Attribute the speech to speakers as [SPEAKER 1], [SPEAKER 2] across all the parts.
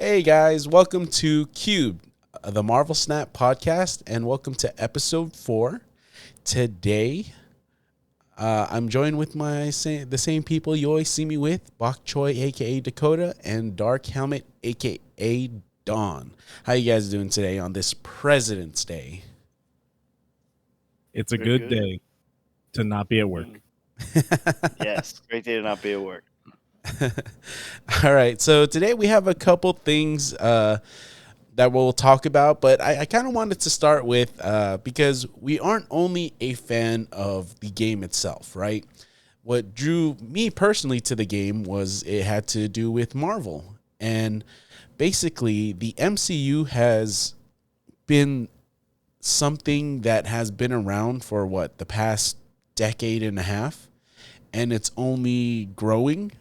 [SPEAKER 1] Hey guys, welcome to CUBED, the Marvel Snap podcast, and welcome to episode 4. Today, I'm joined with the same people you always see me with, Bok Choy, aka Dakota, and DarkHelmit, aka Dawn. How you guys doing today on this President's Day?
[SPEAKER 2] It's a
[SPEAKER 3] Very
[SPEAKER 2] good
[SPEAKER 3] good.
[SPEAKER 2] day to not be at work.
[SPEAKER 3] Yes, great day to not be at work.
[SPEAKER 1] All right, so today we have a couple things that we'll talk about, but I kind of wanted to start with because we aren't only a fan of the game itself, right? What drew me personally to the game was it had to do with Marvel. And basically, the MCU has been something that has been around for the past decade and a half, and it's only growing.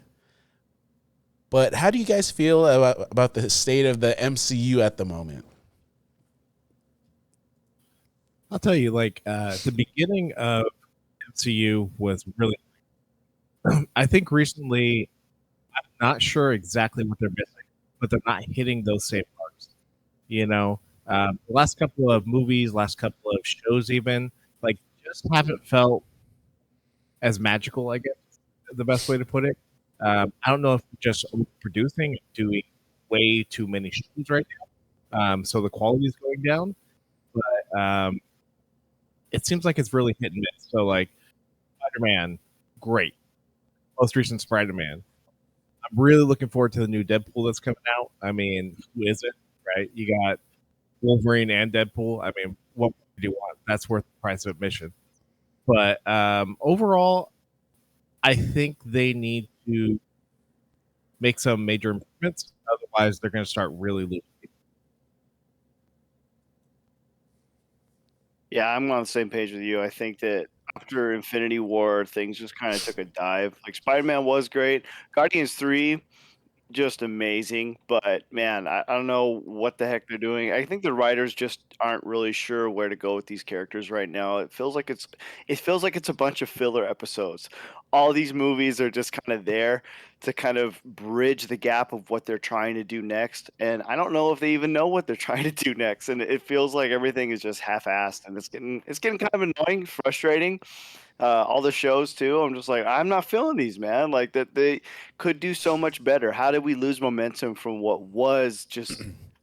[SPEAKER 1] But how do you guys feel about the state of the MCU at the moment?
[SPEAKER 2] I'll tell you, the beginning of MCU was really. I think recently, I'm not sure exactly what they're missing, but they're not hitting those same marks. The last couple of movies, last couple of shows, even just haven't felt as magical. I guess the best way to put it. I don't know if we're just producing and doing way too many shows right now, so the quality is going down. But it seems like it's really hit and miss. So, Spider-Man, great. Most recent Spider-Man. I'm really looking forward to the new Deadpool that's coming out. I mean, who isn't, right? You got Wolverine and Deadpool. I mean, what do you want? That's worth the price of admission. But overall, I think they need to make some major improvements. Otherwise, they're going to start really losing people.
[SPEAKER 3] Yeah, I'm on the same page with you. I think that after Infinity War, things just kind of took a dive. Like Spider-Man was great. Guardians 3, just amazing. But man, I don't know what the heck they're doing. I think the writers just aren't really sure where to go with these characters right now. It feels like it's a bunch of filler episodes. All these movies are just kind of there to kind of bridge the gap of what they're trying to do next. And I don't know if they even know what they're trying to do next. And it feels like everything is just half-assed, and it's getting kind of annoying, frustrating. All the shows too. I'm just like, I'm not feeling these, man. Like that they could do so much better. How did we lose momentum from what was just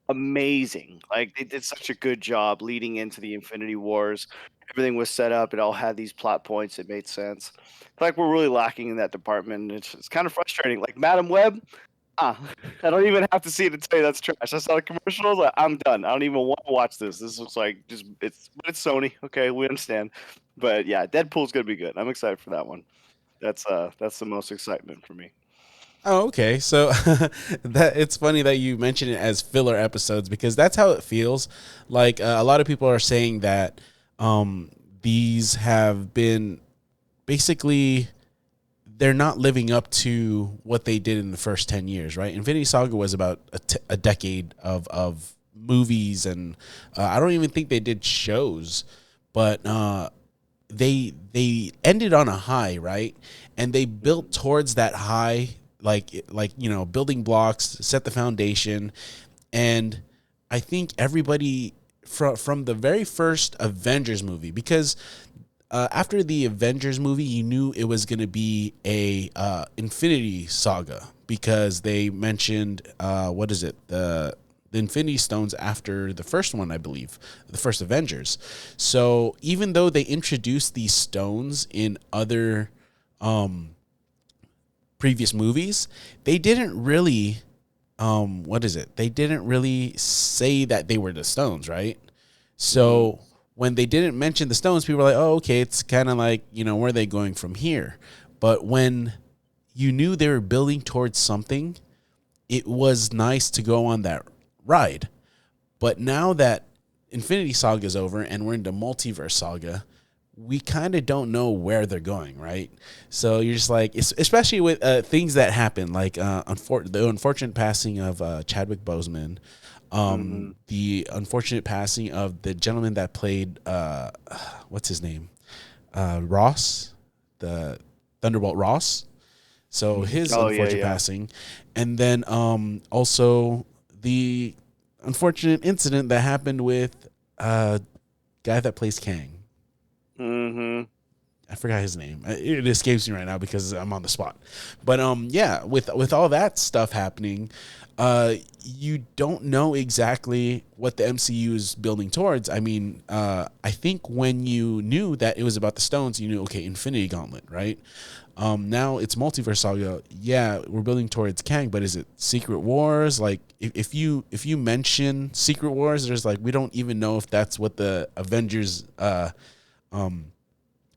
[SPEAKER 3] amazing? Like they did such a good job leading into the Infinity Wars. Everything was set up. It all had these plot points. It made sense. Like we're really lacking in that department. It's kind of frustrating. Like Madam Web, ah, I don't even have to see it to tell you that's trash. I saw the commercials. Like, I'm done. I don't even want to watch this. This looks like just but it's Sony. Okay, we understand. But yeah, Deadpool's gonna be good. I'm excited for that one. That's the most excitement for me.
[SPEAKER 1] Oh, okay. So that it's funny that you mention it as filler episodes because that's how it feels. Like a lot of people are saying that um, these have been basically they're not living up to what they did in the first 10 years, right? Infinity Saga was about a decade of movies, and I don't even think they did shows, but they ended on a high, right? And they built towards that high, building blocks, set the foundation, and I think everybody from the very first Avengers movie, because after the Avengers movie, you knew it was going to be a Infinity Saga because they mentioned what is it the Infinity Stones after the first one, I believe, the first Avengers. So even though they introduced these stones in other previous movies, they didn't really they didn't really say that they were the stones, right? So when they didn't mention the stones, people were like, "Oh, okay, it's kind of like, where are they going from here?" But when you knew they were building towards something, it was nice to go on that ride. But now that Infinity Saga is over and we're into Multiverse Saga, we kind of don't know where they're going, right? So you're just like, especially with things that happen, like the unfortunate passing of Chadwick Boseman,
[SPEAKER 3] Hmm.
[SPEAKER 1] the unfortunate passing of the gentleman that played, what's his name? Ross, the Thunderbolt Ross. So his
[SPEAKER 3] Oh yeah,
[SPEAKER 1] unfortunate
[SPEAKER 3] yeah.
[SPEAKER 1] passing, and then also the unfortunate incident that happened with guy that plays Kang.
[SPEAKER 3] Mm-hmm.
[SPEAKER 1] I forgot his name. It escapes me right now because I'm on the spot. But yeah, with all that stuff happening, you don't know exactly what the MCU is building towards. I mean, I think when you knew that it was about the stones, you knew, okay, Infinity Gauntlet, right? Now it's Multiverse Saga. Yeah, we're building towards Kang, but is it Secret Wars? Like, if you mention Secret Wars, there's like, we don't even know if that's what the Avengers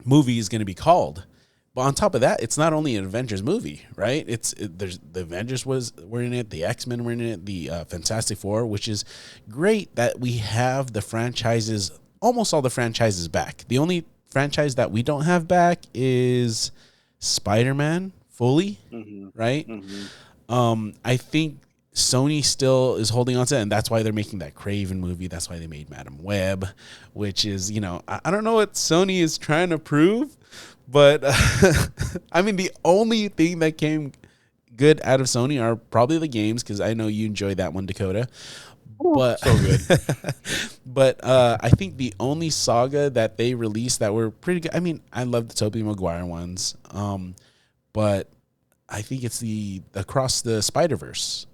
[SPEAKER 1] movie is going to be called. But on top of that, it's not only an Avengers movie, right? There's the Avengers were in it, the X-Men were in it, the Fantastic Four, which is great that we have the franchises, almost all the franchises back. The only franchise that we don't have back is Spider-Man fully,
[SPEAKER 3] Mm-hmm.
[SPEAKER 1] right?
[SPEAKER 3] Mm-hmm.
[SPEAKER 1] I think Sony still is holding on to it, and that's why they're making that Craven movie. That's why they made Madam Web, which is, I don't know what Sony is trying to prove, but I mean, the only thing that came good out of Sony are probably the games, because I know you enjoy that one, Dakota.
[SPEAKER 3] Ooh,
[SPEAKER 1] But
[SPEAKER 3] so good.
[SPEAKER 1] but I think the only saga that they released that were pretty good. I mean, I love the Tobey Maguire ones, but I think it's the Across the Spider-Verse.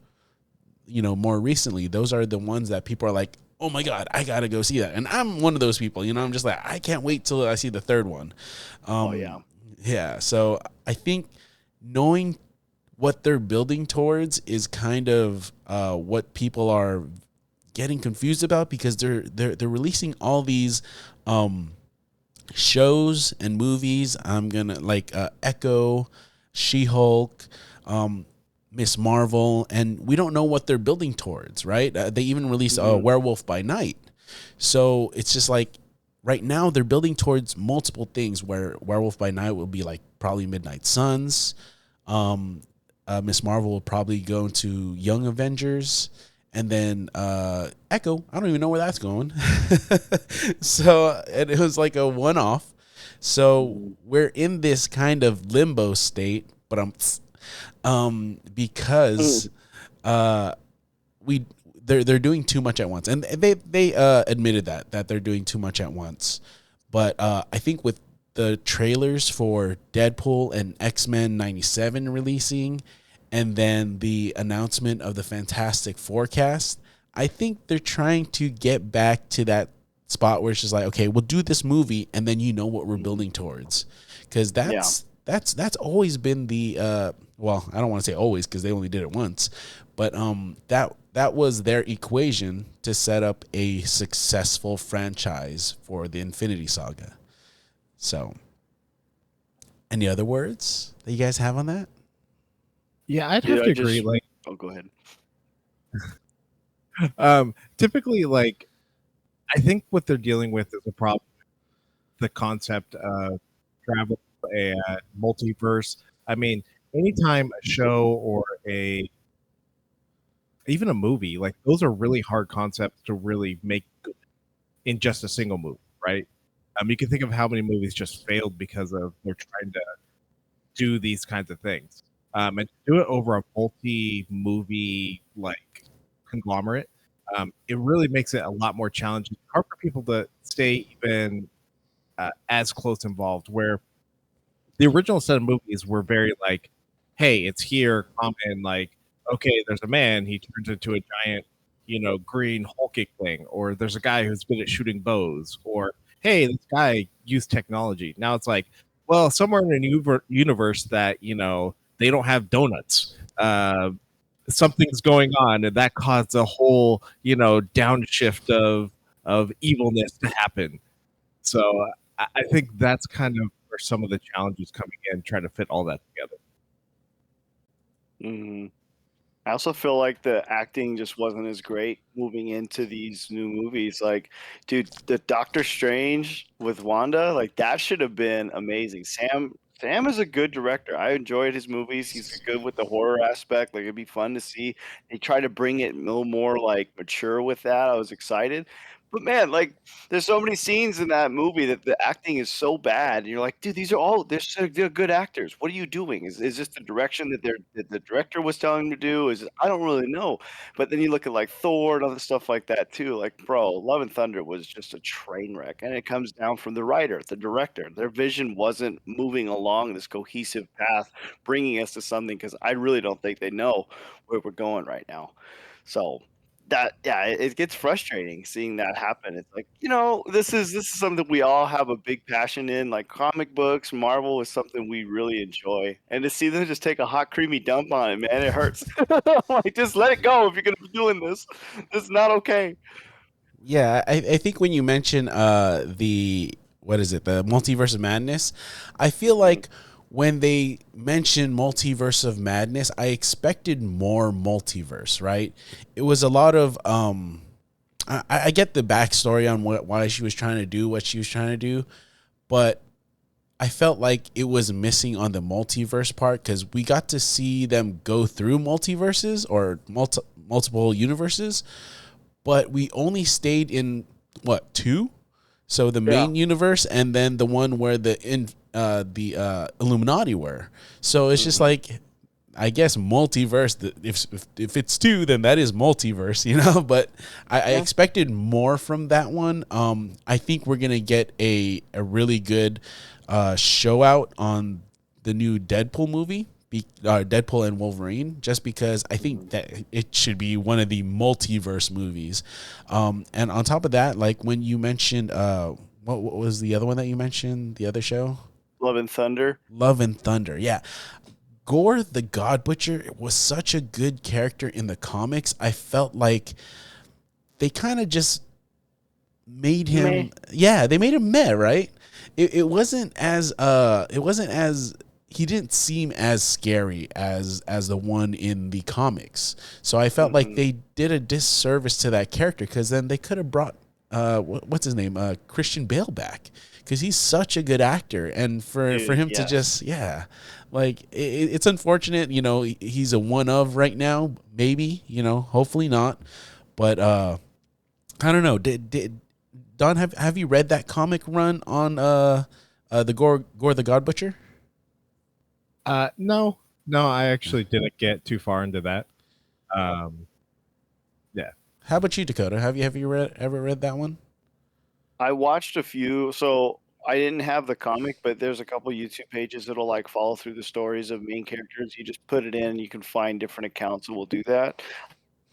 [SPEAKER 1] More recently, those are the ones that people are like, oh my God, I gotta go see that. And I'm one of those people, I'm just like, I can't wait till I see the third one.
[SPEAKER 3] Oh yeah.
[SPEAKER 1] Yeah. So I think knowing what they're building towards is kind of what people are getting confused about, because they're releasing all these shows and movies. I'm gonna like Echo, She-Hulk, Miss Marvel, and we don't know what they're building towards, right? They even released Werewolf by Night. So it's just like right now they're building towards multiple things, where Werewolf by Night will be like probably Midnight Suns. Miss Marvel will probably go into Young Avengers. And then Echo, I don't even know where that's going. So and it was like a one-off. So we're in this kind of limbo state, but because we they're doing too much at once, and they admitted that they're doing too much at once. But I think with the trailers for Deadpool and X-Men '97 releasing, and then the announcement of the Fantastic Forecast, I think they're trying to get back to that spot where it's just like, okay, we'll do this movie, and then what we're building towards, because that's always been the well, I don't want to say always because they only did it once, but that was their equation to set up a successful franchise for the Infinity Saga. So, any other words that you guys have on that?
[SPEAKER 2] Yeah, I'd have to agree. Like,
[SPEAKER 3] oh, go ahead.
[SPEAKER 2] Typically, like, I think what they're dealing with is a problem. The concept of travel, a multiverse. I mean, anytime a show or even a movie, like those are really hard concepts to really make good in just a single movie, right? You can think of how many movies just failed because of they're trying to do these kinds of things. And to do it over a multi-movie like conglomerate, it really makes it a lot more challenging. Hard for people to stay even as close involved. Where the original set of movies were very like, "Hey, it's here, come and like, okay, there's a man, he turns into a giant, green hulking thing, or there's a guy who's good at shooting bows, or hey, this guy used technology." Now it's like, well, somewhere in a new universe that they don't have donuts. Something's going on, and that caused a whole downshift of evilness to happen. So I think that's kind of where some of the challenges coming in, trying to fit all that together.
[SPEAKER 3] Mm-hmm. I also feel like the acting just wasn't as great moving into these new movies. Like, dude, the Doctor Strange with Wanda, like that should have been amazing. Sam is a good director. I enjoyed his movies. He's good with the horror aspect. Like it'd be fun to see. He tried to bring it a little more like mature with that. I was excited. But man, like, there's so many scenes in that movie that the acting is so bad, and you're like, dude, these are all they're good actors. What are you doing? Is this the direction that the director was telling them to do? I don't really know. But then you look at like Thor and other stuff like that too. Like, bro, Love and Thunder was just a train wreck, and it comes down from the writer, the director. Their vision wasn't moving along this cohesive path, bringing us to something. Because I really don't think they know where we're going right now. So that yeah, it gets frustrating seeing that happen. It's like, this is something we all have a big passion in, like comic books, Marvel is something we really enjoy. And to see them just take a hot creamy dump on it, man, it hurts. Like, just let it go if you're gonna be doing this. This is not okay.
[SPEAKER 1] Yeah, I think when you mention the what is it, the multiverse of madness, I feel
[SPEAKER 3] Mhm.
[SPEAKER 1] like when they mention multiverse of madness, I expected more multiverse, right? It was a lot of I get the backstory on why she was trying to do what she was trying to do, but I felt like it was missing on the multiverse part because we got to see them go through multiverses or multiple universes, but we only stayed in what, two? So the
[SPEAKER 3] Yeah.
[SPEAKER 1] main universe and then the one where the Illuminati were. So it's just
[SPEAKER 3] Mhm.
[SPEAKER 1] like, I guess multiverse. If it's two, then that is multiverse, you know. But I
[SPEAKER 3] Yeah.
[SPEAKER 1] expected more from that one. I think we're gonna get a really good show out on the new Deadpool movie, Deadpool and Wolverine, just because I think
[SPEAKER 3] Mhm.
[SPEAKER 1] that it should be one of the multiverse movies. And on top of that, like when you mentioned, what was the other one that you mentioned? The other show,
[SPEAKER 3] Love and Thunder.
[SPEAKER 1] Love and Thunder. Yeah, Gore the God Butcher was such a good character in the comics. I felt like they kind of just made
[SPEAKER 3] Meh.
[SPEAKER 1] him, yeah, they made him meh, right? It wasn't as he didn't seem as scary as the one in the comics. So I felt like
[SPEAKER 3] Mhm.
[SPEAKER 1] they did a disservice to that character because then they could have brought what's his name, Christian Bale back, because he's such a good actor, and for
[SPEAKER 3] Dude,
[SPEAKER 1] him to
[SPEAKER 3] yes.
[SPEAKER 1] just, yeah, like it's unfortunate, he's a one of right now, maybe, hopefully not, but I don't know. Did Don, have you read that comic run on the Gore the God Butcher?
[SPEAKER 2] No, no, I actually didn't get too far into that. Um, yeah.
[SPEAKER 1] How about you, Dakota? Have you ever read that one?
[SPEAKER 3] I watched a few, so I didn't have the comic, but there's a couple YouTube pages that'll like follow through the stories of main characters. You just put it in, you can find different accounts that will do that.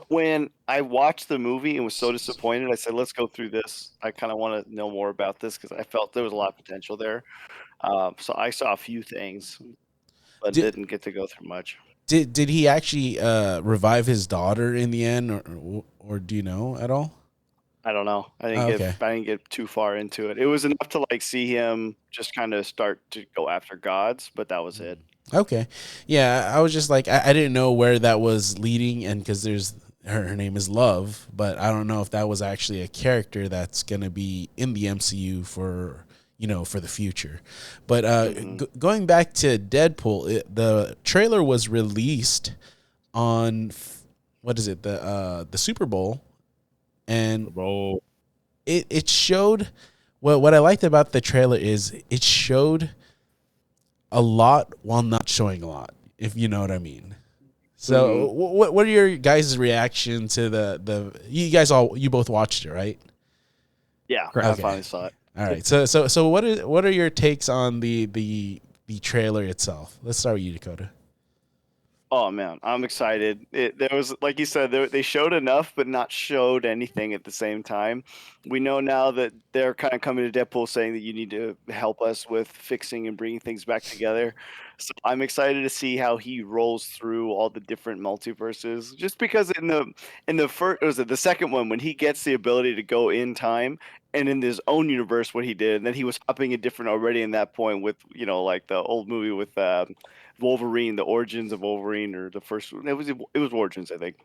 [SPEAKER 3] When I watched the movie and was so disappointed, I said, "Let's go through this. I kind of want to know more about this because I felt there was a lot of potential there." So I saw a few things, but
[SPEAKER 1] Did
[SPEAKER 3] didn't get to go through much.
[SPEAKER 1] did he actually revive his daughter in the end, or do you know at all?
[SPEAKER 3] I don't know.
[SPEAKER 1] Oh, okay.
[SPEAKER 3] I didn't get too far into it. It was enough to like see him just kind of start to go after gods, but that was it.
[SPEAKER 1] Okay. Yeah, I was just like, I didn't know where that was leading, and because there's her name is Love, but I don't know if that was actually a character that's gonna be in the MCU for for the future. But
[SPEAKER 3] Hmm.
[SPEAKER 1] going back to Deadpool, the trailer was released on what is it, the Super Bowl, and
[SPEAKER 2] Roll.
[SPEAKER 1] it showed, what I liked about the trailer is it showed a lot while not showing a lot, if you know what I mean.
[SPEAKER 3] Hmm.
[SPEAKER 1] So what are your guys' reaction to the you both watched it, right?
[SPEAKER 3] Yeah, I
[SPEAKER 2] Correct.
[SPEAKER 1] Okay.
[SPEAKER 3] finally saw it.
[SPEAKER 1] All right. So what are your takes on the trailer itself? Let's start with you, Dakota.
[SPEAKER 3] Oh man, I'm excited. There was, like you said, they showed enough, but not showed anything at the same time. We know now that they're kind of coming to Deadpool saying that you need to help us with fixing and bringing things back together. So I'm excited to see how he rolls through all the different multiverses. Just because in the first, was it the second one, when he gets the ability to go in time, and in his own universe what he did, and then he was hopping in different already in that point with like the old movie with Wolverine, the origins of Wolverine, or the first one. It was Origins, I think.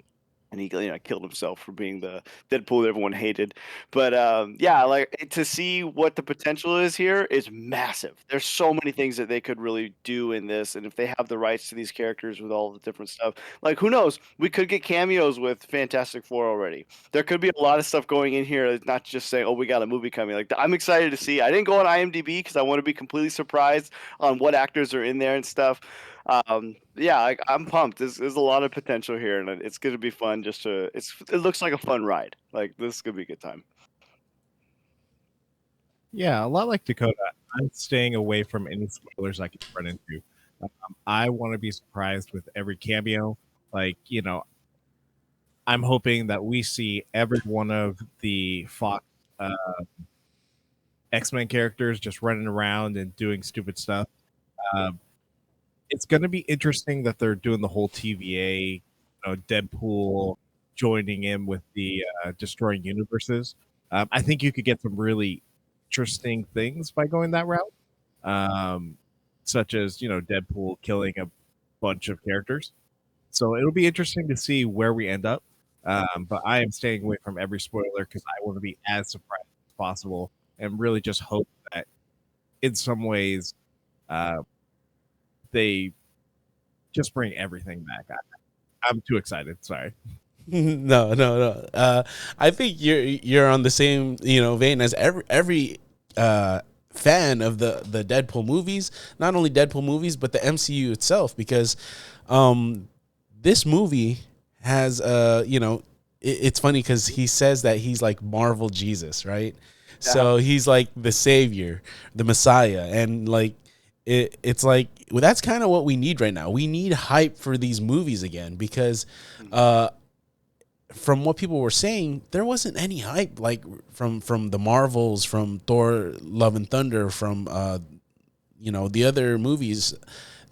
[SPEAKER 3] and he killed himself for being the Deadpool that everyone hated. But yeah, like to see what the potential is here is massive. There's so many things that they could really do in this, and if they have the rights to these characters with all the different stuff, like who knows, we could get cameos with Fantastic Four already. There could be a lot of stuff going in here. That's not just saying, oh, we got a movie coming. Like I'm excited to see. I didn't go on IMDb because I want to be completely surprised on what actors are in there and stuff. Yeah, I'm pumped. There's a lot of potential here, and it's going to be fun. It looks like a fun ride. Like this is going to be a good time.
[SPEAKER 2] Yeah, a lot like Dakota. I'm staying away from any spoilers I can run into. I want to be surprised with every cameo. Like, I'm hoping that we see every one of the Fox uh, X-Men characters just running around and doing stupid stuff. Um, it's going to be interesting that they're doing the whole TVA, Deadpool joining in with the destroying universes. I think you could get some really interesting things by going that route, such as Deadpool killing a bunch of characters. So it'll be interesting to see where we end up. But I am staying away from every spoiler because I want to be as surprised as possible and really just hope that in some ways uh, they just bring everything back. I'm too excited. Sorry.
[SPEAKER 1] No. I think you're on the same vein as every fan of the Deadpool movies. Not only Deadpool movies, but the MCU itself, because this movie has it's funny because he says that he's like Marvel Jesus, right? Yeah. So he's like the savior, the Messiah, and like it's like, well, that's kind of what we need right now. We need hype for these movies again, because from what people were saying, there wasn't any hype like from the Marvels, from Thor, Love and Thunder, from the other movies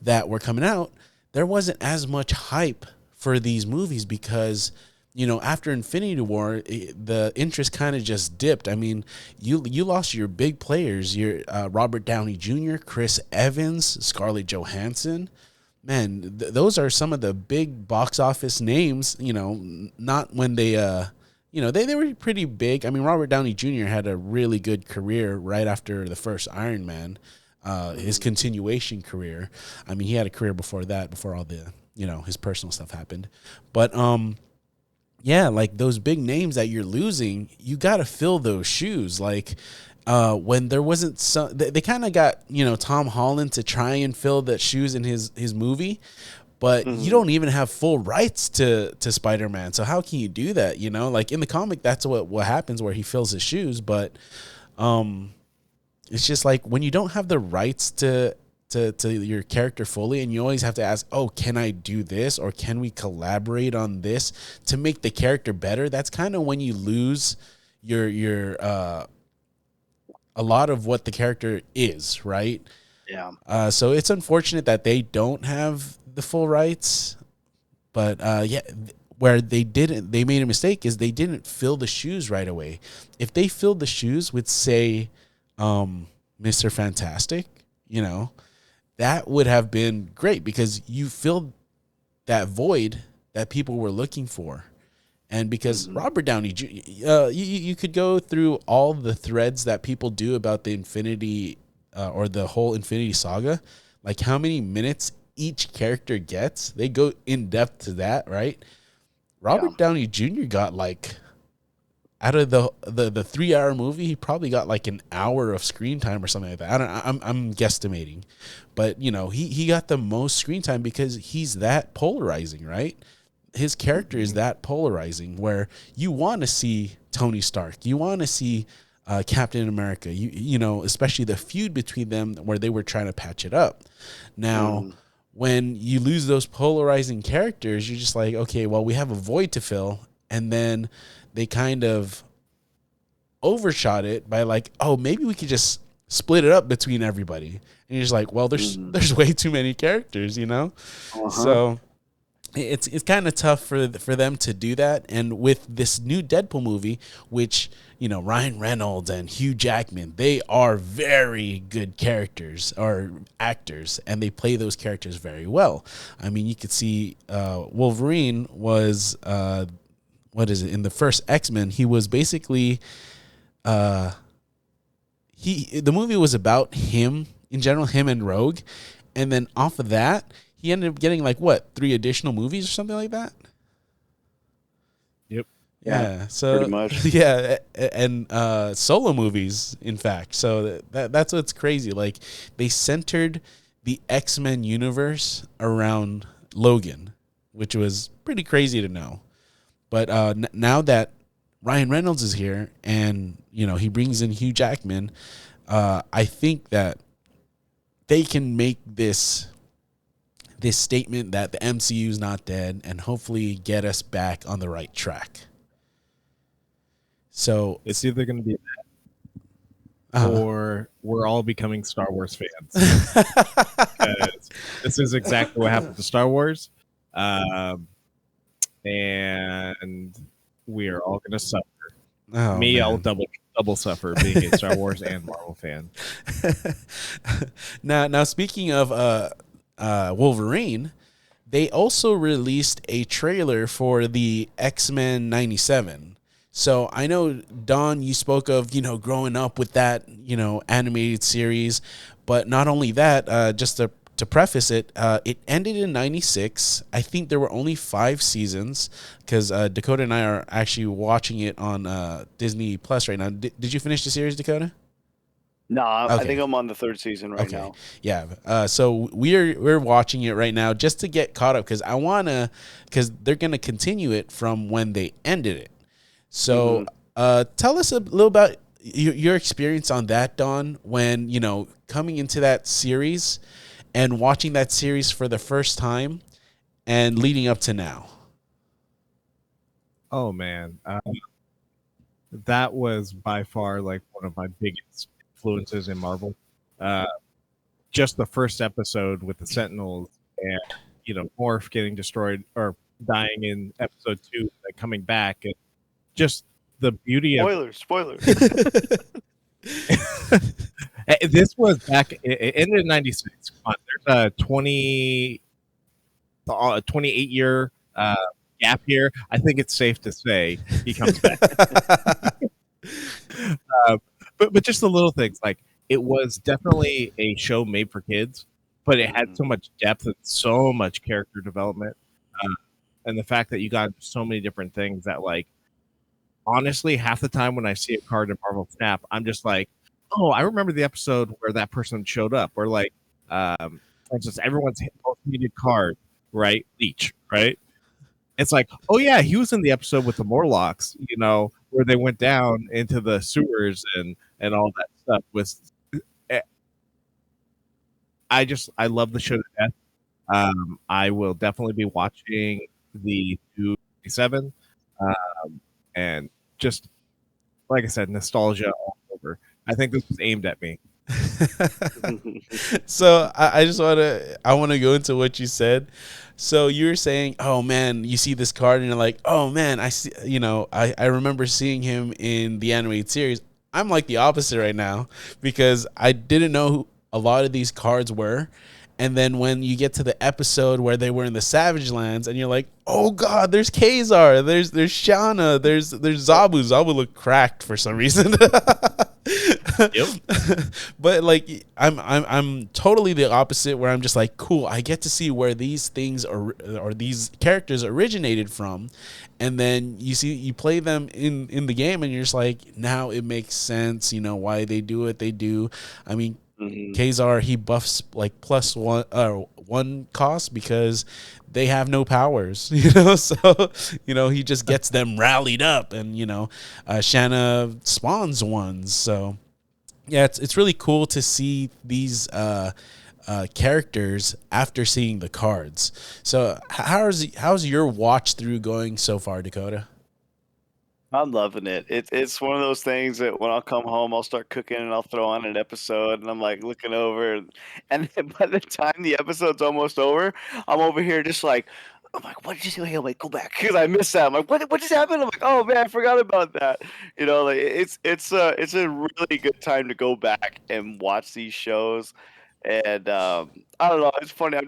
[SPEAKER 1] that were coming out. There wasn't as much hype for these movies because after Infinity War, the interest kind of just dipped. I mean, you lost your big players, your Robert Downey Jr., Chris Evans, Scarlett Johansson. Man, those are some of the big box office names. Not when they they were pretty big. I mean, Robert Downey Jr. had a really good career right after the first Iron Man. His continuation career. I mean, he had a career before that, before all the his personal stuff happened. But yeah, like those big names that you're losing, you got to fill those shoes. Like when there wasn't some, they kind of got Tom Holland to try and fill the shoes in his movie, but you don't even have full rights to Spider-Man. So how can you do that? Like in the comic, that's what happens, where he fills his shoes. But it's just like when you don't have the rights to your character fully, and you always have to ask, oh, can I do this, or can we collaborate on this to make the character better? That's kind of when you lose your a lot of what the character is, right?
[SPEAKER 3] Yeah.
[SPEAKER 1] So it's unfortunate that they don't have the full rights, but yeah, where they made a mistake is they didn't fill the shoes right away. If they filled the shoes with, say, Mr. Fantastic, that would have been great, because you filled that void that people were looking for. And because Robert Downey Jr., you could go through all the threads that people do about the Infinity or the whole Infinity Saga, like how many minutes each character gets. They go in depth to that, right? Robert Downey Jr. got like, out of the 3-hour movie, he probably got like an hour of screen time or something like that. I'm guesstimating, but he got the most screen time because he's that polarizing, right? His character is that polarizing, where you want to see Tony Stark, you want to see Captain America, especially the feud between them where they were trying to patch it up. Now, when you lose those polarizing characters, you're just like, okay, well, we have a void to fill, and then they kind of overshot it by like, oh, maybe we could just split it up between everybody. And you're just like, well, there's way too many characters, So it's kind of tough for them to do that. And with this new Deadpool movie, which, Ryan Reynolds and Hugh Jackman, they are very good characters or actors, and they play those characters very well. I mean, you could see Wolverine was what is it, in the first X-Men, he was basically the movie was about him in general, him and Rogue, and then off of that, he ended up getting like what, 3 additional movies or something like that.
[SPEAKER 2] Yep.
[SPEAKER 1] Yeah, so
[SPEAKER 3] pretty much.
[SPEAKER 1] yeah, and solo movies, in fact. So that's what's crazy. Like they centered the X-Men universe around Logan, which was pretty crazy to know. But now that Ryan Reynolds is here, and he brings in Hugh Jackman, I think that they can make this statement that the MCU is not dead, and hopefully get us back on the right track. So
[SPEAKER 2] It's either going to be that or we're all becoming Star Wars fans. Because this is exactly what happened to Star Wars. And we are all going to suffer. I'll double suffer being a Star Wars and Marvel fan.
[SPEAKER 1] Now speaking of Wolverine, they also released a trailer for the X-Men 97. So I know, Don, you spoke of, growing up with that, animated series, but not only that, just to preface it, it ended in 96. I think there were only 5 seasons because Dakota and I are actually watching it on Disney Plus right now. Did you finish the series, Dakota?
[SPEAKER 3] No, I
[SPEAKER 1] Okay.
[SPEAKER 3] think I'm on the 3rd season right
[SPEAKER 1] Okay.
[SPEAKER 3] now.
[SPEAKER 1] Yeah. So we're watching it right now just to get caught up because they're gonna continue it from when they ended it. So tell us a little about your experience on that, Don, when coming into that series and watching that series for the first time and leading up to now.
[SPEAKER 2] Oh man, that was by far like one of my biggest influences in Marvel. Just the first episode with the Sentinels and Morph getting destroyed or dying in episode 2, and coming back, and just the beauty of
[SPEAKER 3] Spoilers.
[SPEAKER 2] this was back. It ended in 96. Come on, there's a 28 year gap here. I think it's safe to say he comes back. But just the little things, like it was definitely a show made for kids, but it had so much depth and so much character development, and the fact that you got so many different things that, like, honestly, half the time when I see a card in Marvel Snap, I'm just like, oh, I remember the episode where that person showed up, or like, for instance, everyone's most needed card, right? Leech, right? It's like, oh yeah, he was in the episode with the Morlocks, where they went down into the sewers and all that stuff. I love the show to death. I will definitely be watching the 287, and just like I said, nostalgia all over. I think this was aimed at me.
[SPEAKER 1] So I just want to go into what you said. So you were saying, oh man, you see this card and you're like, oh man, I see, I remember seeing him in the animated series. I'm like the opposite right now because I didn't know who a lot of these cards were. And then when you get to the episode where they were in the Savage Lands, and you're like, "Oh God, there's Kazar, there's Shauna, there's Zabu." Zabu looked cracked for some reason.
[SPEAKER 2] Yep.
[SPEAKER 1] But like, I'm totally the opposite. Where I'm just like, cool. I get to see where these things or these characters originated from, and then you play them in the game, and you're just like, now it makes sense. Why they do what they do. I mean. Kazar, he buffs like +1 cost because they have no powers, so he just gets them rallied up, and Shanna spawns ones. So yeah, it's really cool to see these characters after seeing the cards. So how's your watch through going so far, Dakota?
[SPEAKER 3] I'm loving it. It's one of those things that when I'll come home, I'll start cooking and I'll throw on an episode, and I'm like looking over, and then by the time the episode's almost over, I'm over here just like, I'm like, what did you say? Hey, I'm like, go back because I missed that. I'm like, what just happened? I'm like, oh man, I forgot about that. Like it's a really good time to go back and watch these shows, and I don't know, it's funny.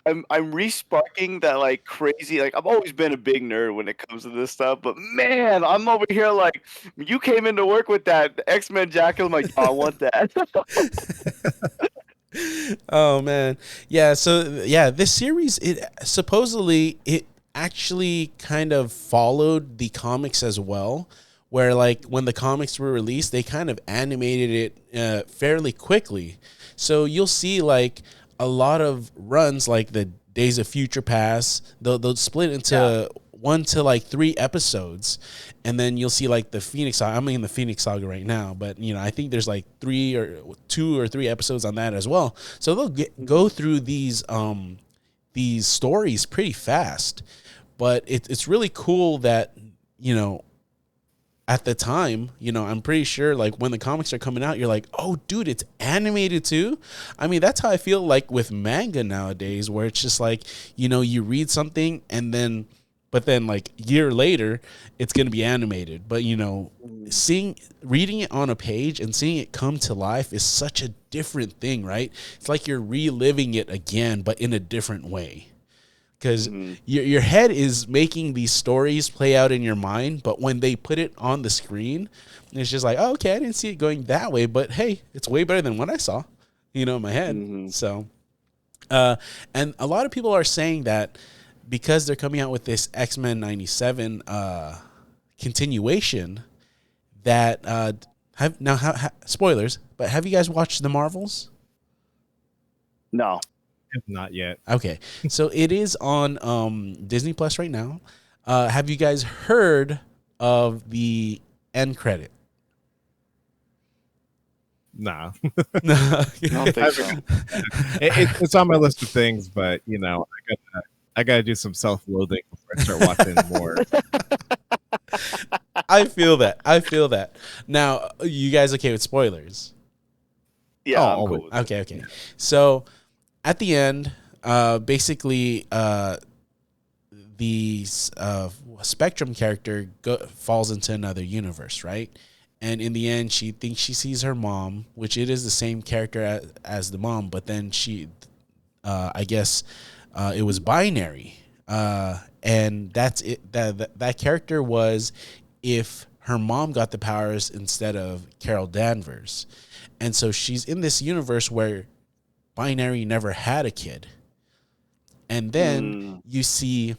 [SPEAKER 3] I'm resparking that like crazy. Like I've always been a big nerd when it comes to this stuff, but man, I'm over here like you came into work with that X-Men jacket. I'm like, oh, I want that.
[SPEAKER 1] Oh man, yeah. So yeah, this series it supposedly it actually kind of followed the comics as well, where like when the comics were released, they kind of animated it fairly quickly. So you'll see like a lot of runs, like the Days of Future Past, they'll split into 1 to 3 episodes, and then you'll see like the Phoenix Saga. I'm in the Phoenix Saga right now, but I think there's like 2 or 3 episodes on that as well. So they'll go through these stories pretty fast, but it's really cool that at the time, I'm pretty sure like when the comics are coming out, you're like, oh, dude, it's animated too. I mean, that's how I feel like with manga nowadays, where it's just like, you read something but then like a year later, it's going to be animated. But, reading it on a page and seeing it come to life is such a different thing, right? It's like you're reliving it again, but in a different way. Because your head is making these stories play out in your mind, but when they put it on the screen, it's just like, oh, okay, I didn't see it going that way, but hey, it's way better than what I saw, in my head. So, and a lot of people are saying that because they're coming out with this X-Men 97 continuation, that spoilers, but have you guys watched the Marvels?
[SPEAKER 3] No.
[SPEAKER 2] Not yet.
[SPEAKER 1] Okay, so it is on Disney Plus right now. Have you guys heard of the end credit?
[SPEAKER 2] Nah.
[SPEAKER 3] I don't think so.
[SPEAKER 2] It's on my list of things, but I gotta do some self-loathing before I start watching more.
[SPEAKER 1] I feel that. Now, you guys okay with spoilers?
[SPEAKER 3] Yeah, I'm cool with it.
[SPEAKER 1] Okay. So at the end, basically, the Spectrum character falls into another universe, right? And in the end, she thinks she sees her mom, which it is the same character as the mom, but then she, I guess, it was binary, and that's it. That character was if her mom got the powers instead of Carol Danvers, and so she's in this universe where binary never had a kid. And then you see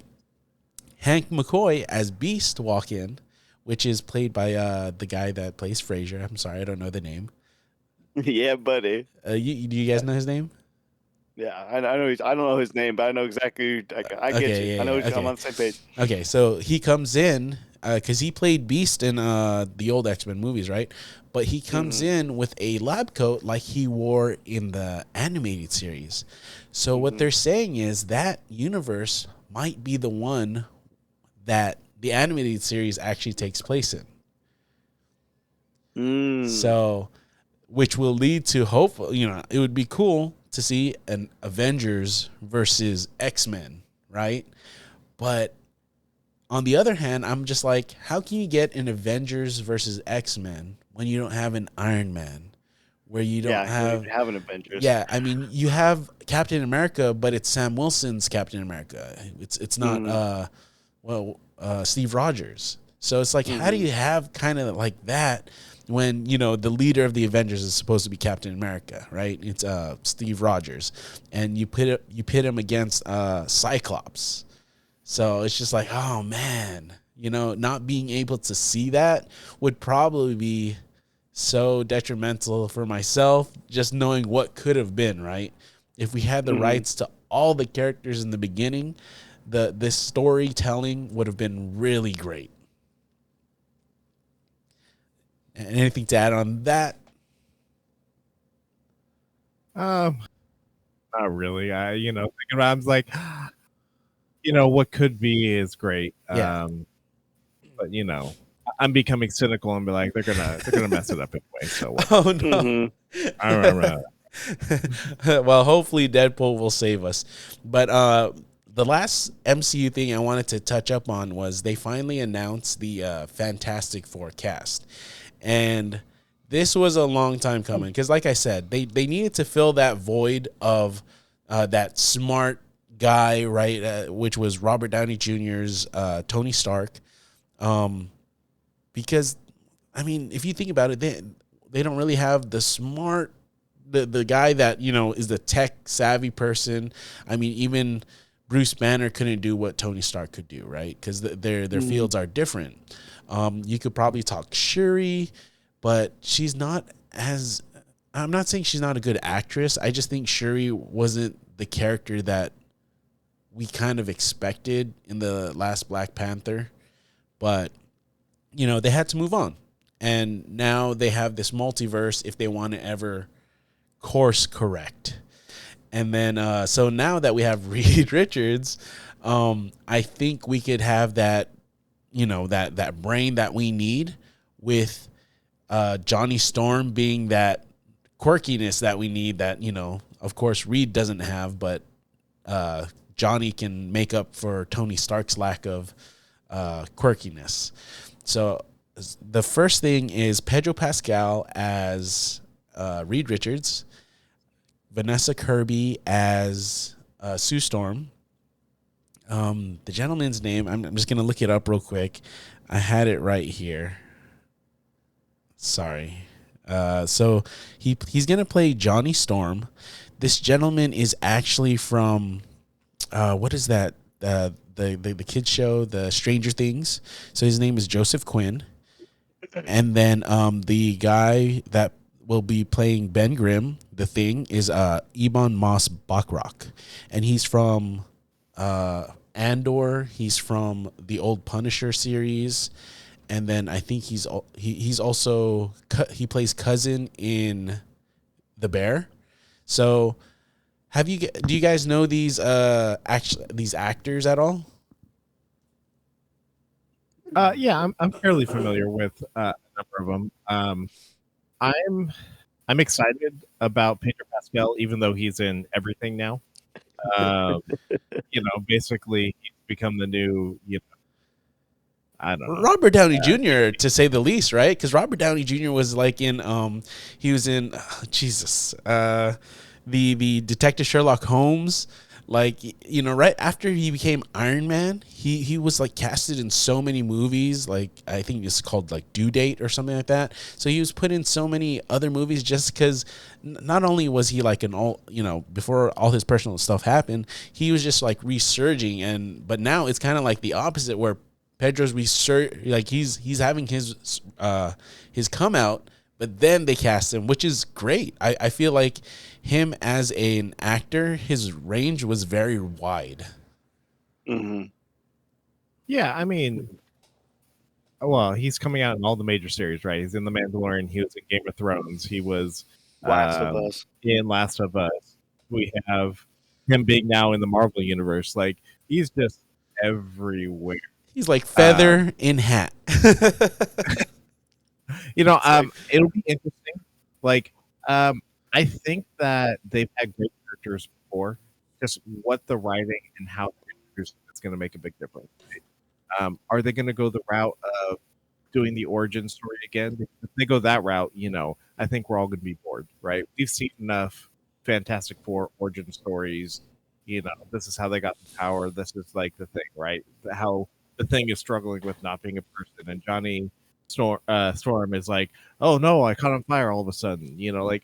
[SPEAKER 1] Hank McCoy as Beast walk in, which is played by the guy that plays Frasier. I'm sorry, I don't know the name.
[SPEAKER 3] Yeah, buddy.
[SPEAKER 1] Do you guys know his name?
[SPEAKER 3] Yeah, I know. I don't know his name, but I know exactly. I get you.
[SPEAKER 1] Yeah,
[SPEAKER 3] I know
[SPEAKER 1] okay.
[SPEAKER 3] I'm on the same page.
[SPEAKER 1] Okay, so he comes in because he played Beast in the old X-Men movies, right? But he comes in with a lab coat like he wore in the animated series. So what they're saying is that universe might be the one that the animated series actually takes place in. So, which will lead to hopefully, it would be cool to see an Avengers versus X-Men, right? But on the other hand, I'm just like, how can you get an Avengers versus X-Men when you don't have an Iron Man? Where you don't have
[SPEAKER 3] an Avengers.
[SPEAKER 1] Yeah, I mean, you have Captain America, but it's Sam Wilson's Captain America. It's not Steve Rogers. So it's like, how do you have kind of like that when the leader of the Avengers is supposed to be Captain America, right? It's Steve Rogers, and you pit him against Cyclops. So it's just like, oh man, not being able to see that would probably be so detrimental for myself, just knowing what could have been, right? If we had the rights to all the characters in the beginning, this storytelling would have been really great. And anything to add on that?
[SPEAKER 2] Not really. Thinking about it, I was like, what could be is great.
[SPEAKER 1] Yeah.
[SPEAKER 2] But I'm becoming cynical and be like, they're gonna mess it up anyway. So
[SPEAKER 1] oh no. Well, hopefully Deadpool will save us. But the last MCU thing I wanted to touch up on was they finally announced the Fantastic Four cast. And this was a long time coming because, like I said, they needed to fill that void of that smart guy, right, which was Robert Downey Jr.'s Tony Stark. Because, I mean, if you think about it, they don't really have the smart, the guy that, you know, is the tech savvy person. I mean, even Bruce Banner couldn't do what Tony Stark could do, right? Because their fields are different. You could probably talk Shuri, but she's not as. I'm not saying she's not a good actress. I just think Shuri wasn't the character that we kind of expected in the last Black Panther. But, you know, they had to move on. And now they have this multiverse if they want to ever course correct. And then, so now that we have Reed Richards, I think we could have that, you know, that brain that we need with Johnny Storm being that quirkiness that we need that, you know, of course Reed doesn't have, but Johnny can make up for Tony Stark's lack of quirkiness. So the first thing is Pedro Pascal as Reed Richards, Vanessa Kirby as Sue Storm. The gentleman's name, I'm just going to look it up real quick. I had it right here. Sorry. So he's going to play Johnny Storm. This gentleman is actually from, what is that? The kids show, the Stranger Things. So his name is Joseph Quinn. And then the guy that will be playing Ben Grimm, the Thing, is Ebon Moss-Bachrach. And he's from Andor. He's from the old Punisher series. And then I think he's also he plays cousin in The Bear. So do you guys know these these actors at all?
[SPEAKER 2] Yeah, I'm fairly familiar with a number of them. I'm excited about Pedro Pascal, even though he's in everything now. You know, basically he's become the new, you know, I don't know.
[SPEAKER 1] Robert Downey Jr. to say the least, right? Because Robert Downey Jr. was like in he was in the Detective Sherlock Holmes. Like, you know, right after he became Iron Man, he was like casted in so many movies. Like, I think it's called like Due Date or something like that. So he was put in so many other movies just because not only was he like before all his personal stuff happened, he was just like resurging. But now it's kind of like the opposite, where Pedro's like he's having his come out, but then they cast him, which is great. I feel like him as an actor, his range was very wide.
[SPEAKER 3] Mm-hmm.
[SPEAKER 2] Yeah, I mean, well, he's coming out in all the major series, right? He's in The Mandalorian. He was in Game of Thrones. He was
[SPEAKER 3] Last of Us.
[SPEAKER 2] In Last of Us. We have him being now in the Marvel universe. Like, he's just everywhere.
[SPEAKER 1] He's like feather in hat.
[SPEAKER 2] You know, it'll be interesting. Like, I think that they've had great characters before. Just what the writing and how it's going to make a big difference. Are they going to go the route of doing the origin story again? Because if they go that route, you know, I think we're all going to be bored, right? We've seen enough Fantastic Four origin stories. You know, this is how they got the power. This is like the thing, right? How the Thing is struggling with not being a person, and Johnny Storm is like, oh no, I caught on fire all of a sudden. You know, like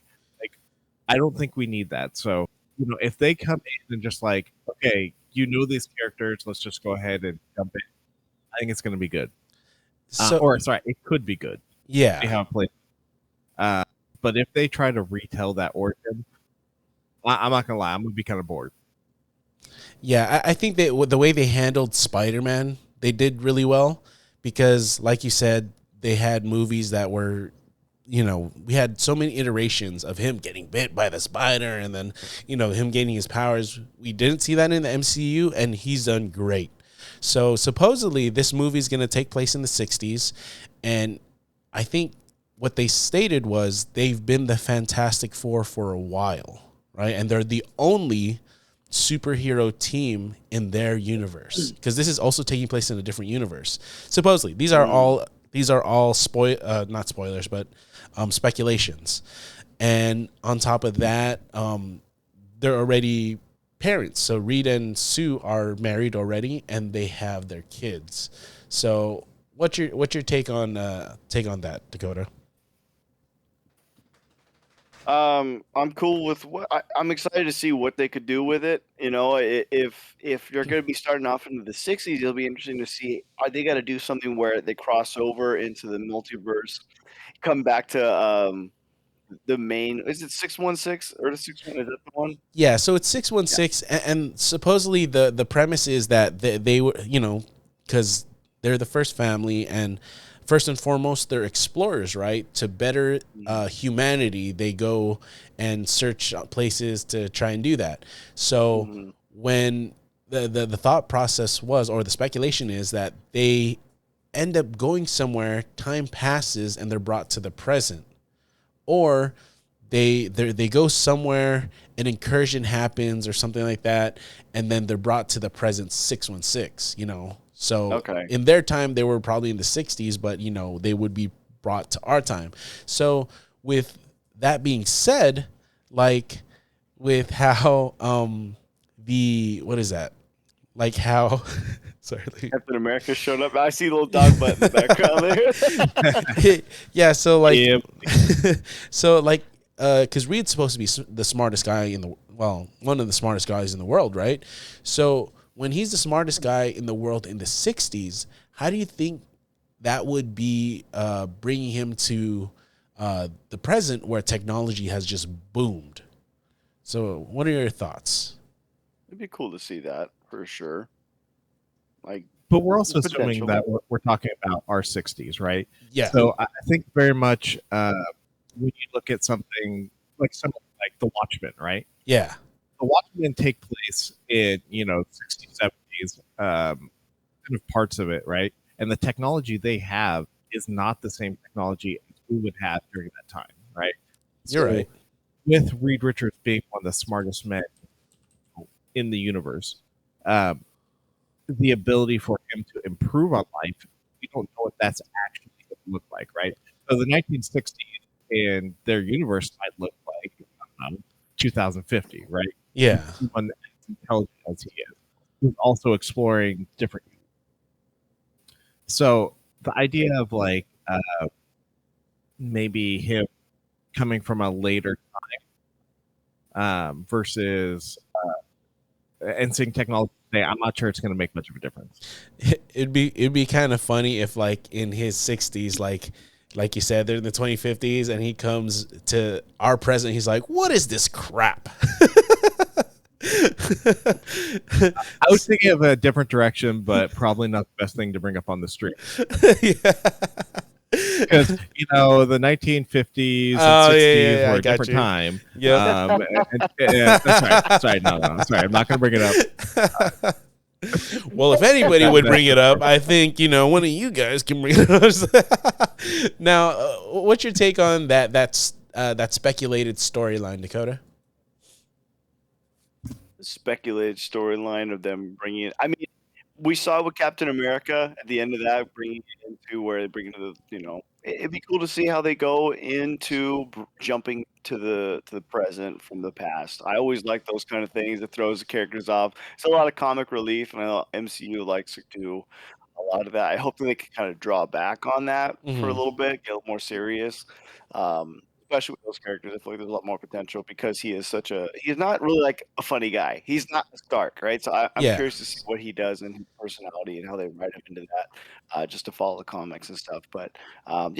[SPEAKER 2] I don't think we need that. So, you know, if they come in and just like, okay, you know these characters, let's just go ahead and jump in. I think it's going to be good. It could be good.
[SPEAKER 1] Yeah.
[SPEAKER 2] See how it plays. But if they try to retell that origin, I'm not going to lie, I'm going to be kind of bored.
[SPEAKER 1] Yeah, I think that the way they handled Spider-Man, they did really well because, like you said, they had movies that were, you know, we had so many iterations of him getting bit by the spider and then, you know, him gaining his powers. We didn't see that in the MCU, and he's done great. So supposedly this movie is going to take place in the 60s, and I think what they stated was they've been the Fantastic Four for a while, right? And they're the only superhero team in their universe, because this is also taking place in a different universe. Supposedly, these are all not spoilers, but speculations. And on top of that, they're already parents. So Reed and Sue are married already, and they have their kids. So what's your take on that, Dakota?
[SPEAKER 3] I'm cool with I'm excited to see what they could do with it. You know, if you're going to be starting off into the 60s, it'll be interesting to see, are they got to do something where they cross over into the multiverse, come back to the main, is it 616 or the 61? Is that the one?
[SPEAKER 1] Yeah, so it's 616, and supposedly the premise is that they were, because they're the first family, and first and foremost, they're explorers, right? To better humanity, they go and search places to try and do that. So when the thought process was, or the speculation is, that they end up going somewhere, time passes, and they're brought to the present. Or they go somewhere, an incursion happens or something like that, and then they're brought to the present 616, So in their time, they were probably in the 60s, but, they would be brought to our time. So with that being said, like with how what is that? Like how sorry,
[SPEAKER 3] Captain America showed up. I see the little dog butt in the background there.
[SPEAKER 1] Yeah, so like so like because Reed's supposed to be the smartest guy one of the smartest guys in the world, right? So when he's the smartest guy in the world in the 60s, how do you think that would be bringing him to the present, where technology has just boomed? So what are your thoughts?
[SPEAKER 3] It'd be cool to see that for sure.
[SPEAKER 2] But we're also assuming that we're talking about our 60s, right?
[SPEAKER 1] Yeah.
[SPEAKER 2] So I think very much when you look at something like The Watchmen, right?
[SPEAKER 1] Yeah.
[SPEAKER 2] The Watchmen take place in 60s, 70s, kind of parts of it, right? And the technology they have is not the same technology as we would have during that time, right?
[SPEAKER 1] You're right.
[SPEAKER 2] With Reed Richards being one of the smartest men in the universe, the ability for him to improve on life, we don't know what that's actually going to look like, right? So the 1960s in their universe might look like 2050, right?
[SPEAKER 1] Yeah.
[SPEAKER 2] Someone as intelligent as he is, who's also exploring different. So the idea of maybe him coming from a later time versus and seeing technology today, I'm not sure it's going to make much of a difference.
[SPEAKER 1] It'd be kind of funny if, like, in his 60s, like you said, they're in the 2050s, and he comes to our present. He's like, "What is this crap?"
[SPEAKER 2] I was thinking of a different direction, but probably not the best thing to bring up on the street. Because the 1950s and 60s were a different time.
[SPEAKER 1] Yeah.
[SPEAKER 2] Sorry, no, sorry, I'm not going to bring it up.
[SPEAKER 1] Well, if anybody would bring it up, I think one of you guys can bring it up. Now, what's your take on that speculated storyline, Dakota?
[SPEAKER 3] The speculated storyline of them bringing it. I mean, we saw with Captain America at the end of that, bringing it into where they bring it to the, it'd be cool to see how they go into jumping to the present from the past. I always like those kind of things. It throws the characters off. It's a lot of comic relief, and I know MCU likes to do a lot of that. I hope that they can kind of draw back on that for a little bit, get a little more serious. Especially with those characters, I feel like there's a lot more potential because he's not really like a funny guy. He's not Stark, right? So I'm curious to see what he does in his personality and how they write him into that, just to follow the comics and stuff. But I'm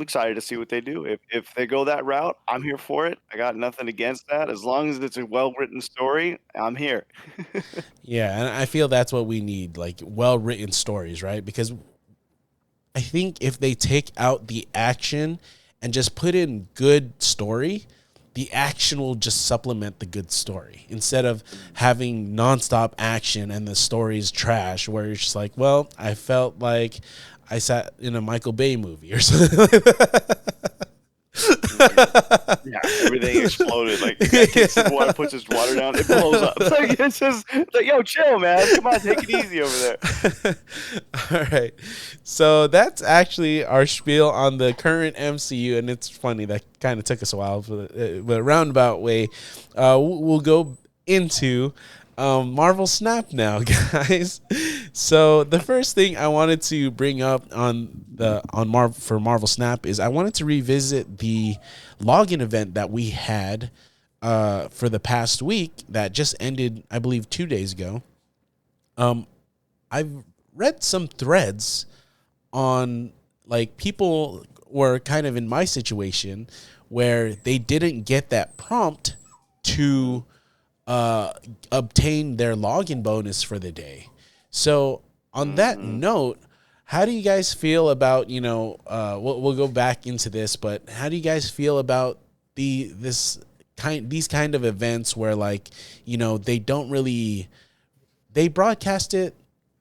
[SPEAKER 3] excited to see what they do. If they go that route, I'm here for it. I got nothing against that. As long as it's a well-written story, I'm here.
[SPEAKER 1] Yeah, and I feel that's what we need, like well-written stories, right? Because I think if they take out the action and just put in good story, the action will just supplement the good story instead of having nonstop action and the story's trash, where you're just like, well, I felt like I sat in a Michael Bay movie or something like that.
[SPEAKER 3] Yeah, everything exploded. Like, the guy takes the water, puts his water down, it blows up. It's just like, yo, chill, man. Come on, take it easy over there.
[SPEAKER 1] All right. So that's actually our spiel on the current MCU, and it's funny that kind of took us a while, but a roundabout way. We'll go into Marvel Snap now, guys. So the first thing I wanted to bring up for Marvel Snap is I wanted to revisit the login event that we had for the past week that just ended, I believe, 2 days ago. I've read some threads on like people were kind of in my situation where they didn't get that prompt to obtain their login bonus for the day. So on that note, how do you guys feel about, we'll go back into this, but how do you guys feel about these kind of events where like, they don't really, they broadcast it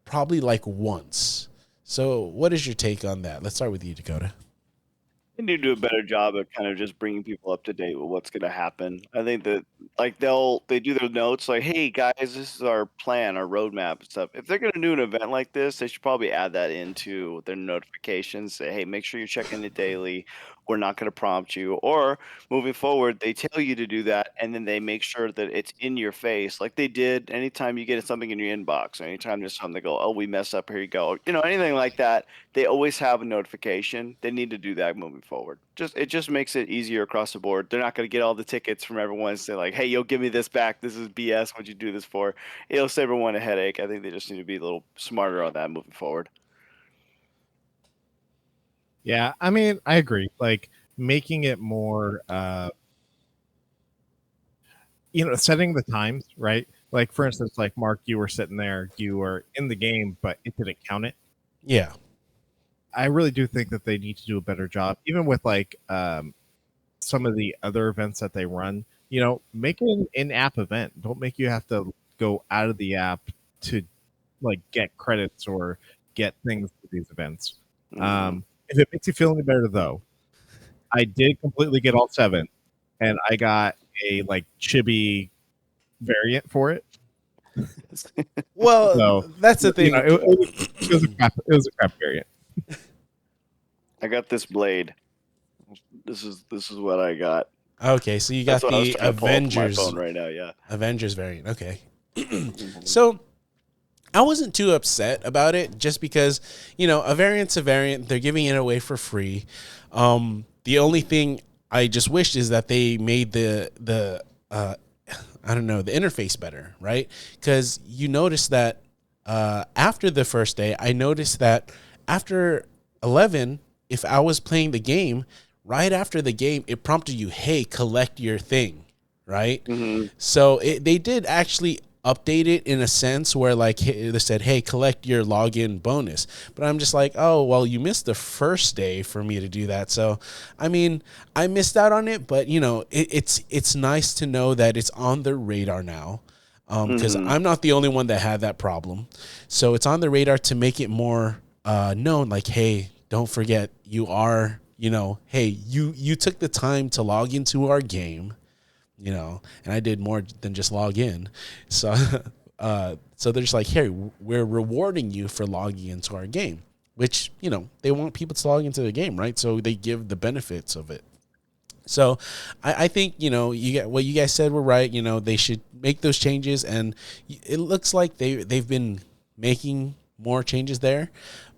[SPEAKER 1] probably like once. So what is your take on that? Let's start with you, Dakota.
[SPEAKER 3] They need to do a better job of kind of just bringing people up to date with what's going to happen. I think that like they do their notes like, hey guys, this is our plan, our roadmap and stuff. If they're going to do an event like this, they should probably add that into their notifications. Say, hey, make sure you're checking it daily. We're not going to prompt you. Or moving forward, they tell you to do that, and then they make sure that it's in your face, like they did. Anytime you get something in your inbox, or anytime there's something, they go, oh, we messed up. Here you go. Anything like that. They always have a notification. They need to do that moving forward. It just makes it easier across the board. They're not going to get all the tickets from everyone and say like, "Hey, yo, give me this back. This is BS. What'd you do this for?" It'll save everyone a headache. I think they just need to be a little smarter on that moving forward.
[SPEAKER 2] Yeah, I mean, I agree. Like making it more, setting the times right. Like for instance, like Mark, you were sitting there, you were in the game, but it didn't count it.
[SPEAKER 1] Yeah.
[SPEAKER 2] I really do think that they need to do a better job, even with like some of the other events that they run. Make it an in-app event. Don't make you have to go out of the app to like get credits or get things for these events. If it makes you feel any better, though, I did completely get all 7, and I got a like chibi variant for it.
[SPEAKER 1] Well,
[SPEAKER 2] So
[SPEAKER 1] that's the thing.
[SPEAKER 2] It was a crap variant.
[SPEAKER 3] I got this blade. This is what I got.
[SPEAKER 1] Okay, so you got the Avengers
[SPEAKER 3] my phone right now. Yeah,
[SPEAKER 1] Avengers variant. Okay, so I wasn't too upset about it just because a variant's a variant. They're giving it away for free. The only thing I just wished is that they made the I don't know, the interface better, right? Because you notice that after the first day, I noticed that after 11, if I was playing the game, right after the game, it prompted you, hey, collect your thing, right? So they did actually update it in a sense where like they said, hey, collect your login bonus. But I'm just like, oh, well, you missed the first day for me to do that. So, I mean, I missed out on it, but it's nice to know that it's on the radar now. Because I'm not the only one that had that problem. So it's on the radar to make it more known, like, hey, don't forget you are, hey, you took the time to log into our game. And I did more than just log in. So, so they're just like, hey, we're rewarding you for logging into our game, which, they want people to log into the game, right? So they give the benefits of it. So I think, you get what you guys said were right. They should make those changes. And it looks like they've been making more changes there.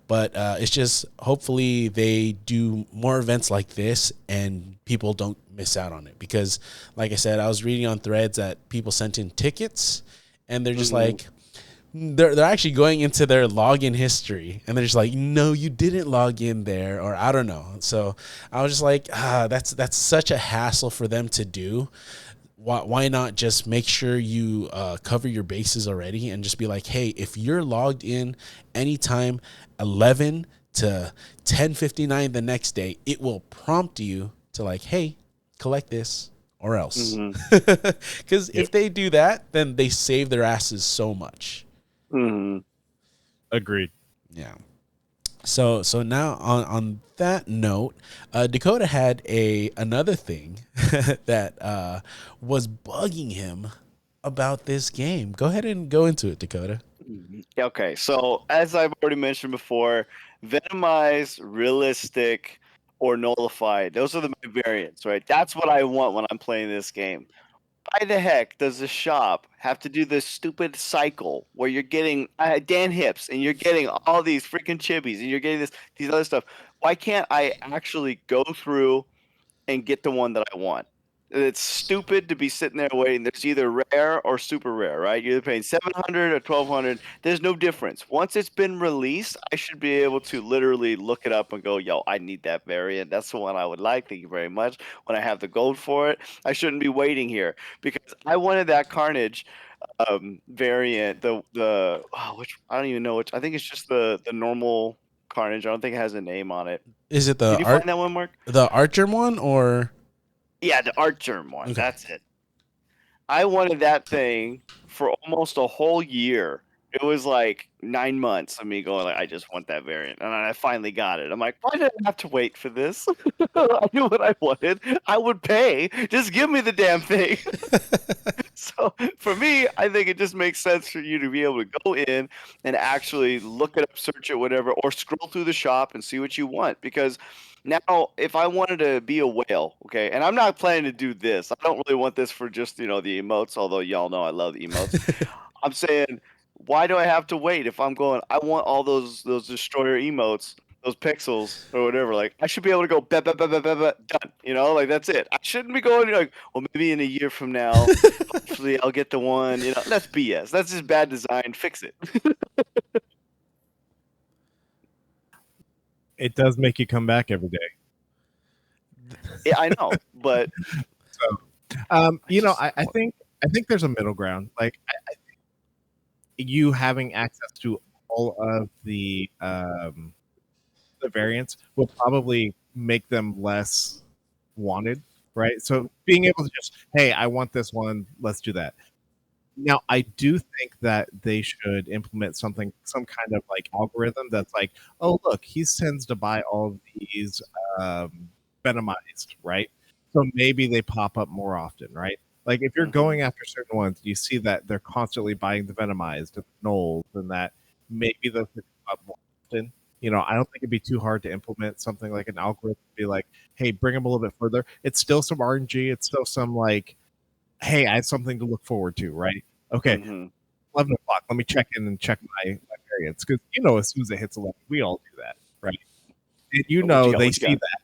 [SPEAKER 1] But it's just hopefully they do more events like this and people don't miss out on it. Because, like I said, I was reading on threads that people sent in tickets and they're just like, they're actually going into their login history and they're just like, no, you didn't log in there, or I don't know. So I was just like, that's such a hassle for them to do. Why not just make sure you cover your bases already and just be like, hey, if you're logged in anytime 11 to 10:59 the next day, it will prompt you to like, hey, collect this or else. Because if they do that, then they save their asses so much.
[SPEAKER 2] Agreed.
[SPEAKER 1] Yeah. So now on that note, Dakota had another thing that was bugging him about this game. Go ahead and go into it, Dakota.
[SPEAKER 3] Okay, so as I've already mentioned before, Venomize, Realistic, or Nullified. Those are my variants, right? That's what I want when I'm playing this game. why the heck does the shop have to do this stupid cycle where you're getting Dan Hips and you're getting all these freaking chibis and you're getting these other stuff? Why can't I actually go through and get the one that I want? It's stupid to be sitting there waiting. There's either rare or super rare, right? You're either paying 700 or 1200. There's no difference. Once it's been released, I should be able to literally look it up and go, yo, I need that variant. That's the one I would like. Thank you very much. When I have the gold for it, I shouldn't be waiting here because I wanted that Carnage variant. Which I don't even know which. I think it's just the normal Carnage. I don't think it has a name on it.
[SPEAKER 1] Is it
[SPEAKER 3] Did you find that one, Mark?
[SPEAKER 1] the Archer one or?
[SPEAKER 3] Yeah, the Art Germ one.
[SPEAKER 1] Okay.
[SPEAKER 3] That's it. I wanted that thing for almost a whole year. It was like 9 months of me going like, I just want that variant, and I finally got it. I'm like, why did I have to wait for this? I knew what I wanted. I would pay. Just give me the damn thing. So for me, I think it just makes sense for you to be able to go in and actually look it up, search it, whatever, or scroll through the shop and see what you want. Because now, if I wanted to be a whale, okay, and I'm not planning to do this. I don't really want this for just the emotes, although y'all know I love the emotes. I'm saying, why do I have to wait if I'm going? I want all those destroyer emotes, those pixels or whatever. Like I should be able to go done. Like that's it. I shouldn't be going like, well, maybe in a year from now, hopefully I'll get the one. That's BS. That's just bad design. Fix it.
[SPEAKER 2] It does make you come back every day.
[SPEAKER 3] Yeah, I know, but
[SPEAKER 2] so, I think there's a middle ground. Like, I think you having access to all of the variants will probably make them less wanted, right? So being able to just, hey, I want this one, let's do that. Now, I do think that they should implement some kind of like algorithm that's like, oh, look, he tends to buy all of these venomized, right? So maybe they pop up more often, right? Like if you're going after certain ones, you see that they're constantly buying the venomized and the gnolls, and that maybe those come up more often. I don't think it'd be too hard to implement something like an algorithm. Be like, hey, bring them a little bit further. It's still some RNG. It's still some like, hey, I have something to look forward to, right? Okay, 11 o'clock. Let me check in and check my variants because as soon as it hits 11, we all do that, right? And they see that,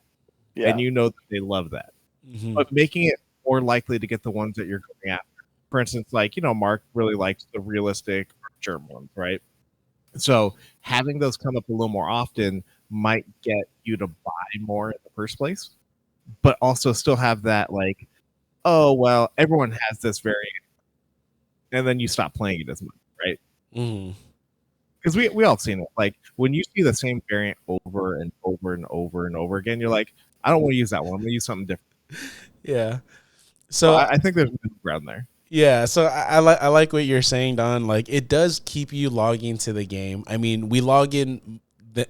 [SPEAKER 2] and that they love that. Mm-hmm. But making it more likely to get the ones that you're going after. For instance, like Mark really likes the realistic germ ones, right? So having those come up a little more often might get you to buy more in the first place, but also still have that like, oh well, everyone has this variant. And then you stop playing it as much, right? Because we all seen it. Like when you see the same variant over and over and over and over again, you're like, I don't want to use that one. I'm going to use something different.
[SPEAKER 1] Yeah. So
[SPEAKER 2] I think there's a middle ground there.
[SPEAKER 1] Yeah, so I like what you're saying, Don. Like it does keep you logging to the game. I mean, we log in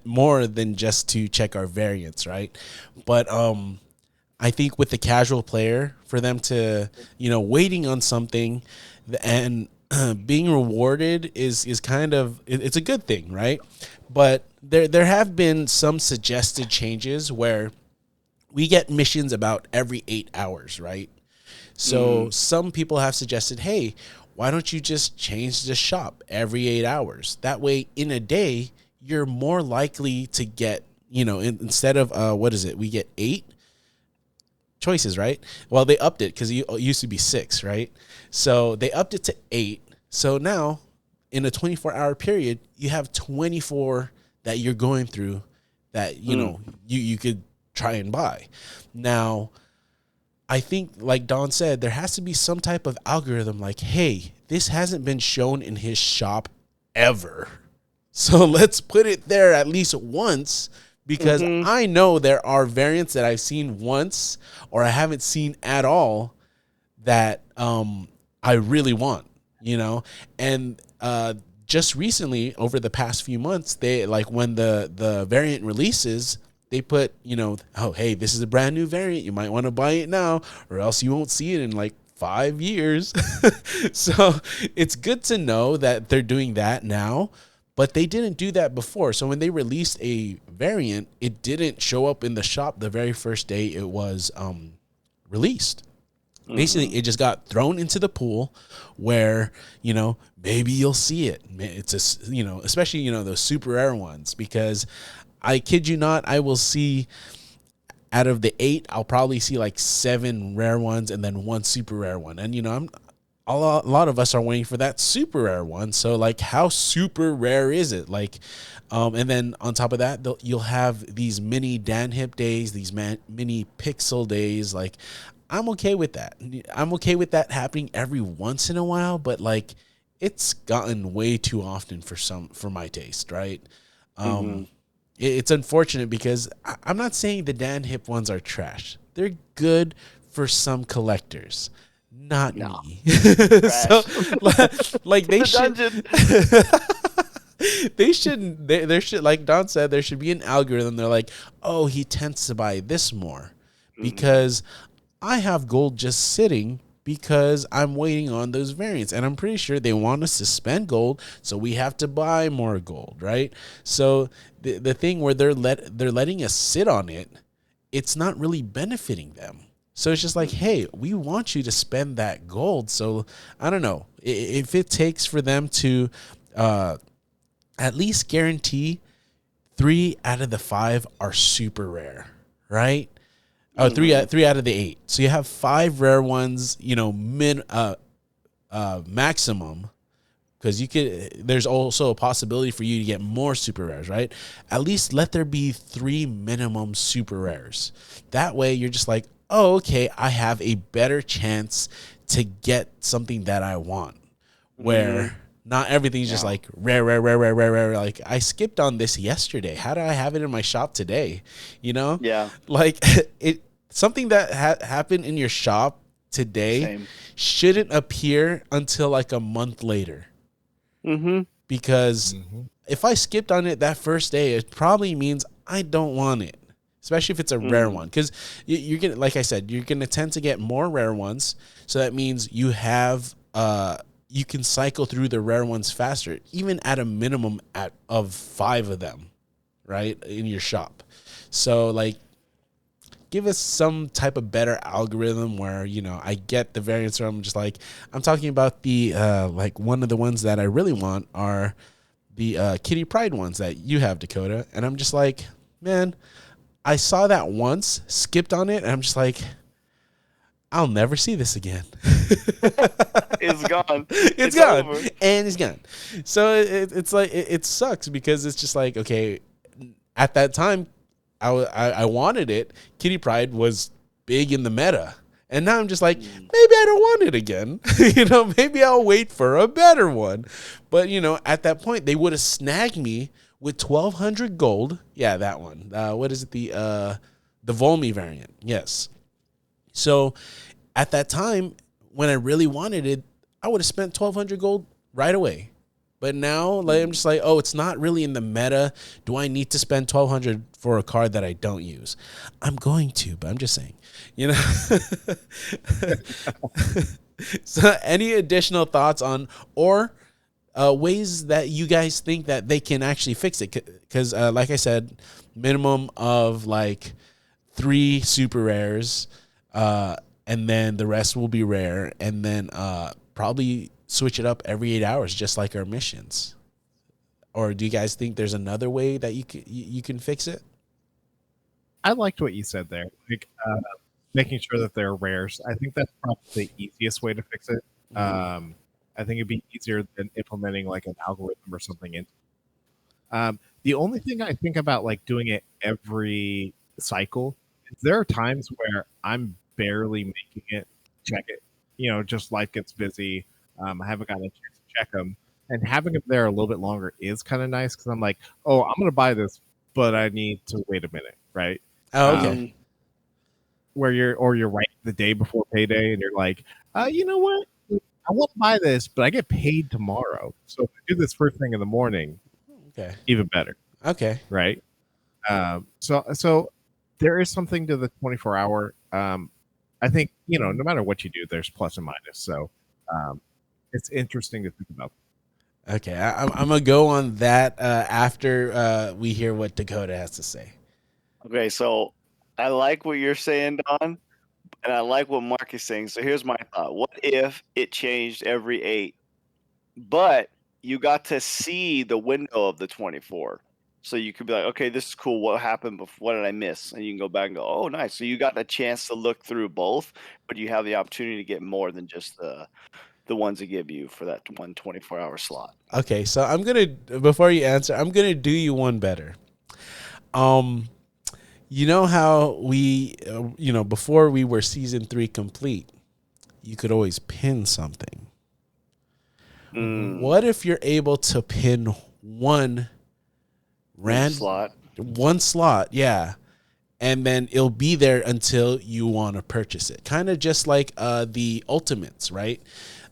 [SPEAKER 1] more than just to check our variants, right? But I think with the casual player, for them to waiting on something and being rewarded is kind of it's a good thing, right? But there have been some suggested changes where we get missions about every 8 hours, right? So some people have suggested, hey, why don't you just change the shop every 8 hours? That way, in a day, you're more likely to get, instead of we get 8 choices, right? Well, they upped it because it used to be 6, right? So they upped it to 8. So now, in a 24-hour period, you have 24 that you're going through that you could try and buy. Now, I think, like Don said, there has to be some type of algorithm like, hey, this hasn't been shown in his shop ever. So let's put it there at least once, because I know there are variants that I've seen once or I haven't seen at all that I really want, And just recently, over the past few months, they like when the variant releases, they put, oh, hey, this is a brand new variant. You might want to buy it now or else you won't see it in like 5 years. So it's good to know that they're doing that now, but they didn't do that before. So when they released a variant, it didn't show up in the shop the very first day it was released. Basically, it just got thrown into the pool where, maybe you'll see it. It's especially, those super rare ones, because I kid you not, I will see out of the 8, I'll probably see like 7 rare ones and then 1 super rare one. And, a lot of us are waiting for that super rare one. So like, how super rare is it? Like, and then on top of that, you'll have these mini Dan Hip days, these mini pixel days. Like, I'm okay with that. I'm okay with that happening every once in a while, but like, it's gotten way too often for my taste, right? It's unfortunate because I'm not saying the Dan Hip ones are trash. They're good for some collectors, not me. So, like they should. They shouldn't. There should, like Don said, there should be an algorithm. They're like, oh, he tends to buy this more because I have gold just sitting because I'm waiting on those variants. And I'm pretty sure they want us to spend gold, so we have to buy more gold, right? So the thing where they're letting us sit on it, it's not really benefiting them. So it's just like, hey, we want you to spend that gold. So I don't know if it takes for them to at least guarantee 3 out of the 5 are super rare, right? Oh, 3 out of the 8. So you have 5 rare ones, maximum, because there's also a possibility for you to get more super rares, right? At least let there be 3 minimum super rares. That way you're just like, oh, okay, I have a better chance to get something that I want. Where not everything's just like rare. Like, I skipped on this yesterday. How do I have it in my shop today?
[SPEAKER 3] Yeah.
[SPEAKER 1] Like something that happened in your shop today shouldn't appear until like a month later. Because if I skipped on it that first day, it probably means I don't want it, especially if it's a rare one. Because you're gonna, like I said, you're gonna tend to get more rare ones. So that means you have you can cycle through the rare ones faster, even at a minimum of 5 of them, right, in your shop. So like, give us some type of better algorithm where, I get the variants from. I'm talking about the, like, one of the ones that I really want are the Kitty Pride ones that you have, Dakota. And I'm just like, man, I saw that once, skipped on it, and I'm just like, I'll never see this again.
[SPEAKER 3] It's gone.
[SPEAKER 1] It's gone.
[SPEAKER 3] Over.
[SPEAKER 1] And it's gone. So it's like, it sucks because it's just like, okay, at that time, I wanted it. Kitty Pride was big in the meta. And now I'm just like, maybe I don't want it again. Maybe I'll wait for a better one. But, at that point, they would have snagged me with 1,200 gold. Yeah, that one. What is it? The Volmi variant. Yes. So at that time, when I really wanted it, I would have spent 1,200 gold right away. But now, like, I'm just like, oh, it's not really in the meta. Do I need to spend 1,200 for a card that I don't use? I'm going to, but I'm just saying, So any additional thoughts on or ways that you guys think that they can actually fix it? Because like I said, minimum of like 3 super rares, and then the rest will be rare, and then probably switch it up every 8 hours, just like our missions. Or do you guys think there's another way that you can fix it?
[SPEAKER 2] I liked what you said there, like making sure that they're rares. I think that's probably the easiest way to fix it. I think it'd be easier than implementing like an algorithm or something in. The only thing I think about like doing it every cycle is there are times where I'm barely making it check it. Just life gets busy. I haven't gotten a chance to check them, and having them there a little bit longer is kind of nice because I'm like, oh, I'm gonna buy this, but I need to wait a minute, right?
[SPEAKER 1] Oh, okay.
[SPEAKER 2] Where you're right the day before payday, and you're like, you know what? I want to buy this, but I get paid tomorrow, so if I do this first thing in the morning,
[SPEAKER 1] okay,
[SPEAKER 2] even better.
[SPEAKER 1] Okay,
[SPEAKER 2] right? So there is something to the 24-hour. I think no matter what you do, there's plus and minus. So it's interesting to think about.
[SPEAKER 1] Okay, I'm gonna go on that after we hear what Dakota has to say.
[SPEAKER 3] Okay, so I like what you're saying, Don. And I like what Mark is saying. So here's my thought. What if it changed every 8, but you got to see the window of the 24? So you could be like, okay, this is cool. What happened before? What did I miss? And you can go back and go, oh, nice. So you got a chance to look through both, but you have the opportunity to get more than just the ones that give you for that 1 24-hour slot.
[SPEAKER 1] Okay, so I'm gonna before you answer, I'm gonna do you one better. You know how we, before we were season 3 complete, you could always pin something. What if you're able to pin one
[SPEAKER 3] Slot.
[SPEAKER 1] one slot, yeah, and then it'll be there until you want to purchase it. Kind of just like the ultimates, right?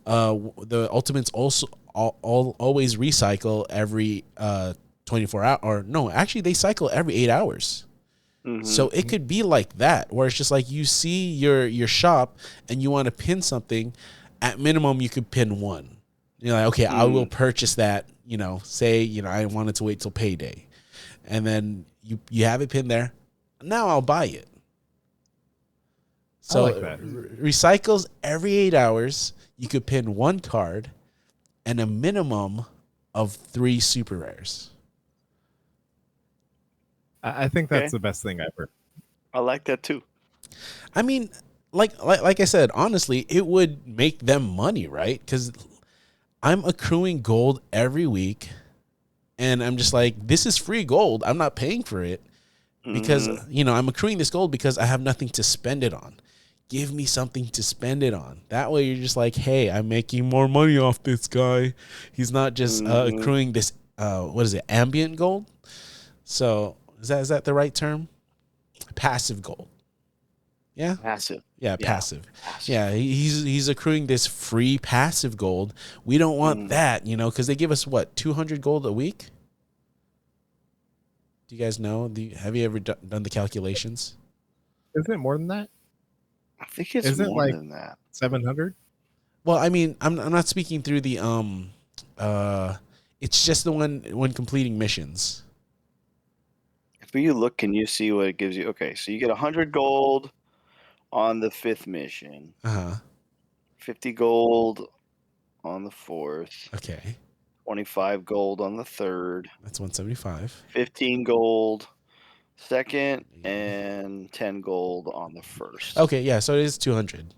[SPEAKER 1] The ultimates also always recycle every 24 hours, or no, actually they cycle every 8 hours. So it could be like that, where it's just like you see your shop and you want to pin something. At minimum, you could pin one. You're like, okay, I will purchase that. Say, I wanted to wait till payday, and then you have it pinned there. Now I'll buy it. So
[SPEAKER 2] I like that.
[SPEAKER 1] Recycles every 8 hours. You could pin one card, and a minimum of 3 super rares.
[SPEAKER 2] I think that's the best thing I've heard.
[SPEAKER 3] I like that too.
[SPEAKER 1] I mean, like I said, honestly, it would make them money, right? Because I'm accruing gold every week, and I'm just like, this is free gold. I'm not paying for it because I'm accruing this gold because I have nothing to spend it on. Give me something to spend it on. That way, you're just like, hey, I'm making more money off this guy. He's not just accruing this. What is it? Ambient gold. So is that the right term? Passive gold. Yeah.
[SPEAKER 3] Passive.
[SPEAKER 1] Yeah, passive. Yeah, he's accruing this free passive gold. We don't want that, because they give us what, 200 gold a week? Do you guys know? Have you ever done the calculations?
[SPEAKER 2] Isn't it more than that?
[SPEAKER 3] I think it's more than that.
[SPEAKER 2] 700?
[SPEAKER 1] Well, I mean, I'm not speaking through the it's just the one when completing missions.
[SPEAKER 3] If you look, can you see what it gives you? Okay, so you get 100 gold on the 5th mission. 50 gold on the 4th.
[SPEAKER 1] Okay.
[SPEAKER 3] 25 gold on the 3rd.
[SPEAKER 1] That's 175.
[SPEAKER 3] 15 gold 2nd, and 10 gold on the 1st.
[SPEAKER 1] Okay, yeah, so it is 200.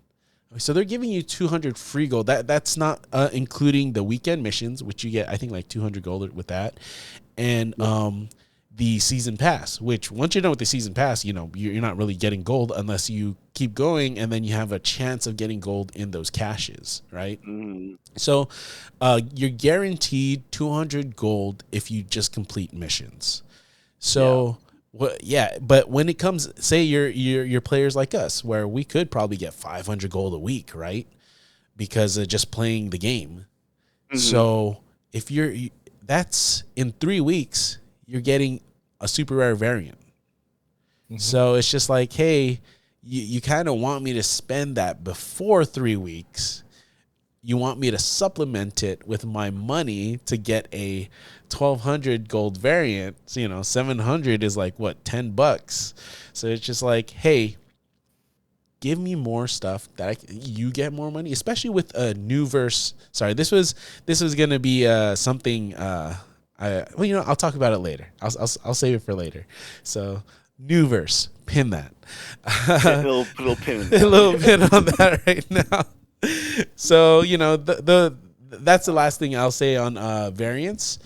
[SPEAKER 1] So they're giving you 200 free gold. That's not including the weekend missions, which you get, I think, like 200 gold with that, and the season pass. Which once you're done with the season pass, you're not really getting gold unless you keep going, and then you have a chance of getting gold in those caches, right? So you're guaranteed 200 gold if you just complete missions. So. Well, yeah, but when it comes, say you're players like us, where we could probably get 500 gold a week, right? Because of just playing the game. So if that's in 3 weeks, you're getting a super rare variant. So it's just like, hey, you kind of want me to spend that before 3 weeks. You want me to supplement it with my money to get a 1,200 gold variant. So, 700 is like, what, $10? So it's just like, hey, give me more stuff that you get more money, especially with a new verse. Sorry, this was going to be something. I'll talk about it later. I'll save it for later. So new verse, pin that.
[SPEAKER 3] Little pin.
[SPEAKER 1] A little pin on that right now. So that's the last thing I'll say on variants.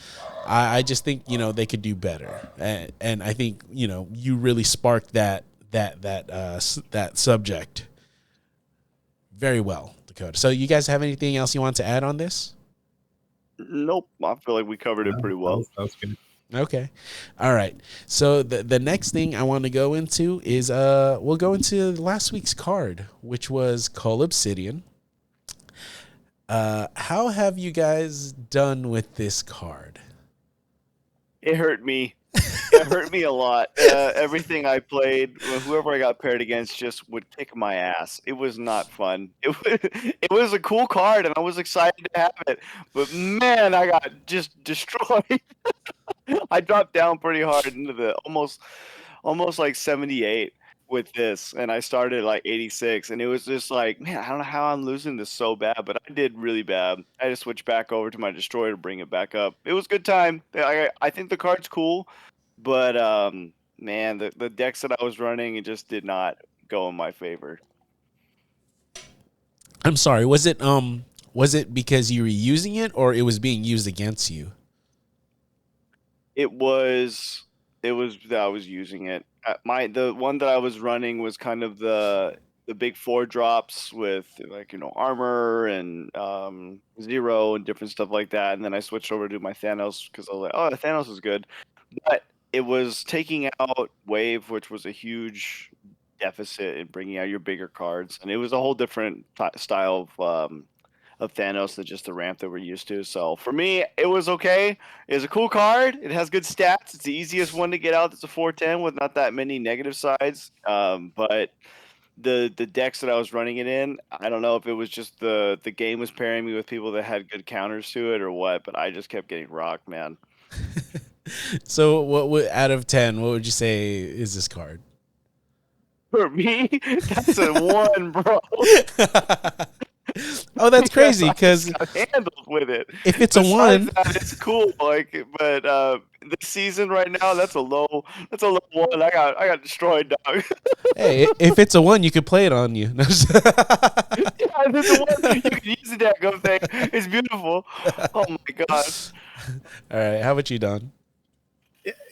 [SPEAKER 1] I just think they could do better, and I think you really sparked that subject very well, Dakota. So you guys have anything else you want to add on this?
[SPEAKER 3] Nope, I feel like we covered it pretty well.
[SPEAKER 2] That was good.
[SPEAKER 1] Okay. All right. So the next thing I want to go into is we'll go into last week's card, which was Cull Obsidian. How have you guys done with this card?
[SPEAKER 3] It hurt me. It hurt me a lot. Everything I played, whoever I got paired against, just would kick my ass. It was not fun. It was a cool card, and I was excited to have it. But man, I got just destroyed. I dropped down pretty hard into the almost like 78. with this, and I started at like 86, and it was just like, man, I don't know how I'm losing this so bad, but I did really bad. I just switched back over to my destroyer to bring it back up. It was a good time. I think the card's cool, but man, the decks that I was running, it just did not go in my favor.
[SPEAKER 1] I'm sorry. Was it because you were using it, or it was being used against you?
[SPEAKER 3] It was that I was using it. The one that I was running was kind of the big 4 drops with, like, armor and zero and different stuff like that. And then I switched over to my Thanos because I was like, oh, the Thanos is good. But it was taking out Wave, which was a huge deficit in bringing out your bigger cards, and it was a whole different style of Thanos than just the ramp that we're used to. So for me, it was okay. It's a cool card. It has good stats. It's the easiest one to get out. It's a 410 with not that many negative sides. But the decks that I was running it in, I don't know if it was just the game was pairing me with people that had good counters to it or what, but I just kept getting rocked, man.
[SPEAKER 1] So, what would out of 10? What would you say is this card?
[SPEAKER 3] For me, that's a 1, bro.
[SPEAKER 1] Oh, that's crazy because
[SPEAKER 3] got handled with it.
[SPEAKER 1] if it's
[SPEAKER 3] Besides
[SPEAKER 1] a 1,
[SPEAKER 3] that, it's cool. Like, but this season right now, that's a low 1. I got destroyed, dog.
[SPEAKER 1] hey, if it's a 1, you could play it on you.
[SPEAKER 3] Yeah, this is a 1. You can use the deck of thing. It's beautiful. Oh my gosh.
[SPEAKER 1] All right, how about you, Don?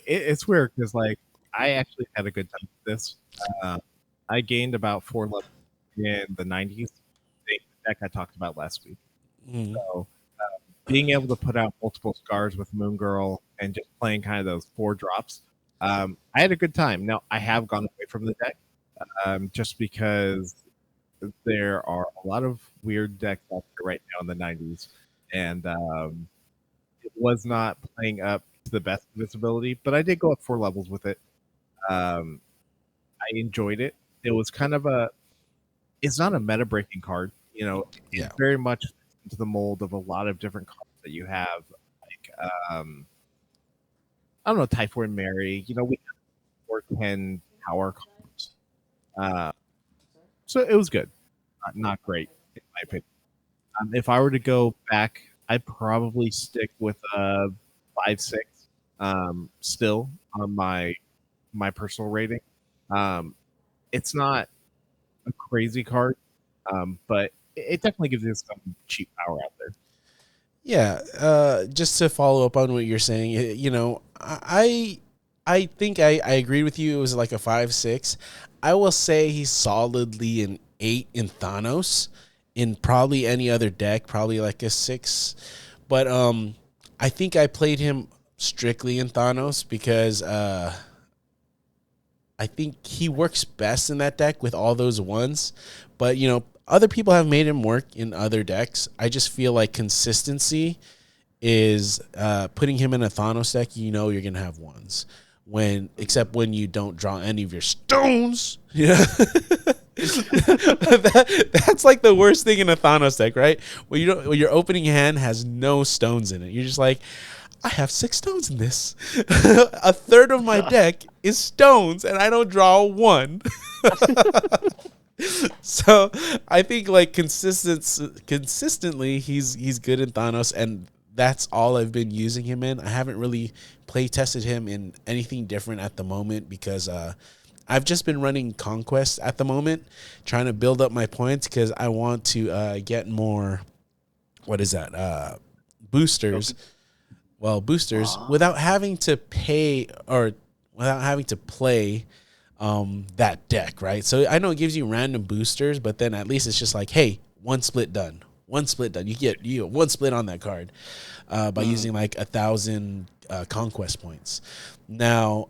[SPEAKER 2] It's weird because like I actually had a good time with this. I gained about 4 levels in the 90s. The deck I talked about last week.
[SPEAKER 1] Mm.
[SPEAKER 2] So being able to put out multiple scars with Moon Girl and just playing kind of those 4 drops, I had a good time. Now I have gone away from the deck just because there are a lot of weird decks out there right now in the 90s, and it was not playing up to the best of its ability. But I did go up 4 levels with it. I enjoyed it. It was kind of it's not a meta breaking card.
[SPEAKER 1] Yeah.
[SPEAKER 2] It's very much into the mold of a lot of different cards that you have. Like, I don't know, Typhoid Mary. We have 410 power cards. So it was good. Not great, in my opinion. If I were to go back, I'd probably stick with 5-6 still on my personal rating. It's not a crazy card, but it definitely gives you some cheap power out there.
[SPEAKER 1] Yeah, just to follow up on what you're saying, I think I agreed with you. It was like a 5-6. I will say he's solidly an 8 in Thanos. In probably any other deck, probably like a 6. But I think I played him strictly in Thanos because I think he works best in that deck with all those 1s. But, other people have made him work in other decks. I just feel like consistency is putting him in a Thanos deck, you're going to have 1s. Except when you don't draw any of your stones. Yeah. That's like the worst thing in a Thanos deck, right? When your opening hand has no stones in it. You're just like, I have 6 stones in this. A third of my deck is stones, and I don't draw 1. So I think like consistently he's good in Thanos, and that's all I've been using him in. I haven't really play tested him in anything different at the moment because I've just been running Conquest at the moment, trying to build up my points because I want to get more. What is that? Boosters. Well, boosters without having to pay or without having to play that deck, right? So I know it gives you random boosters, but then at least it's just like, hey, 1 split done. 1 split done. You get 1 split on that card by using like 1,000 Conquest points. Now,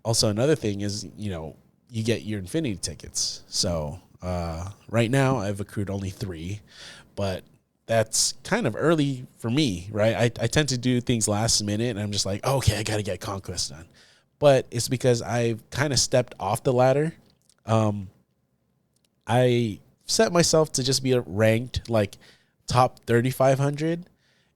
[SPEAKER 1] also another thing is, you get your Infinity tickets. So right now I've accrued only 3, but that's kind of early for me, right? I tend to do things last minute, and I'm just like, okay, I got to get Conquest done. But it's because I've kind of stepped off the ladder. I set myself to just be ranked like top 3,500,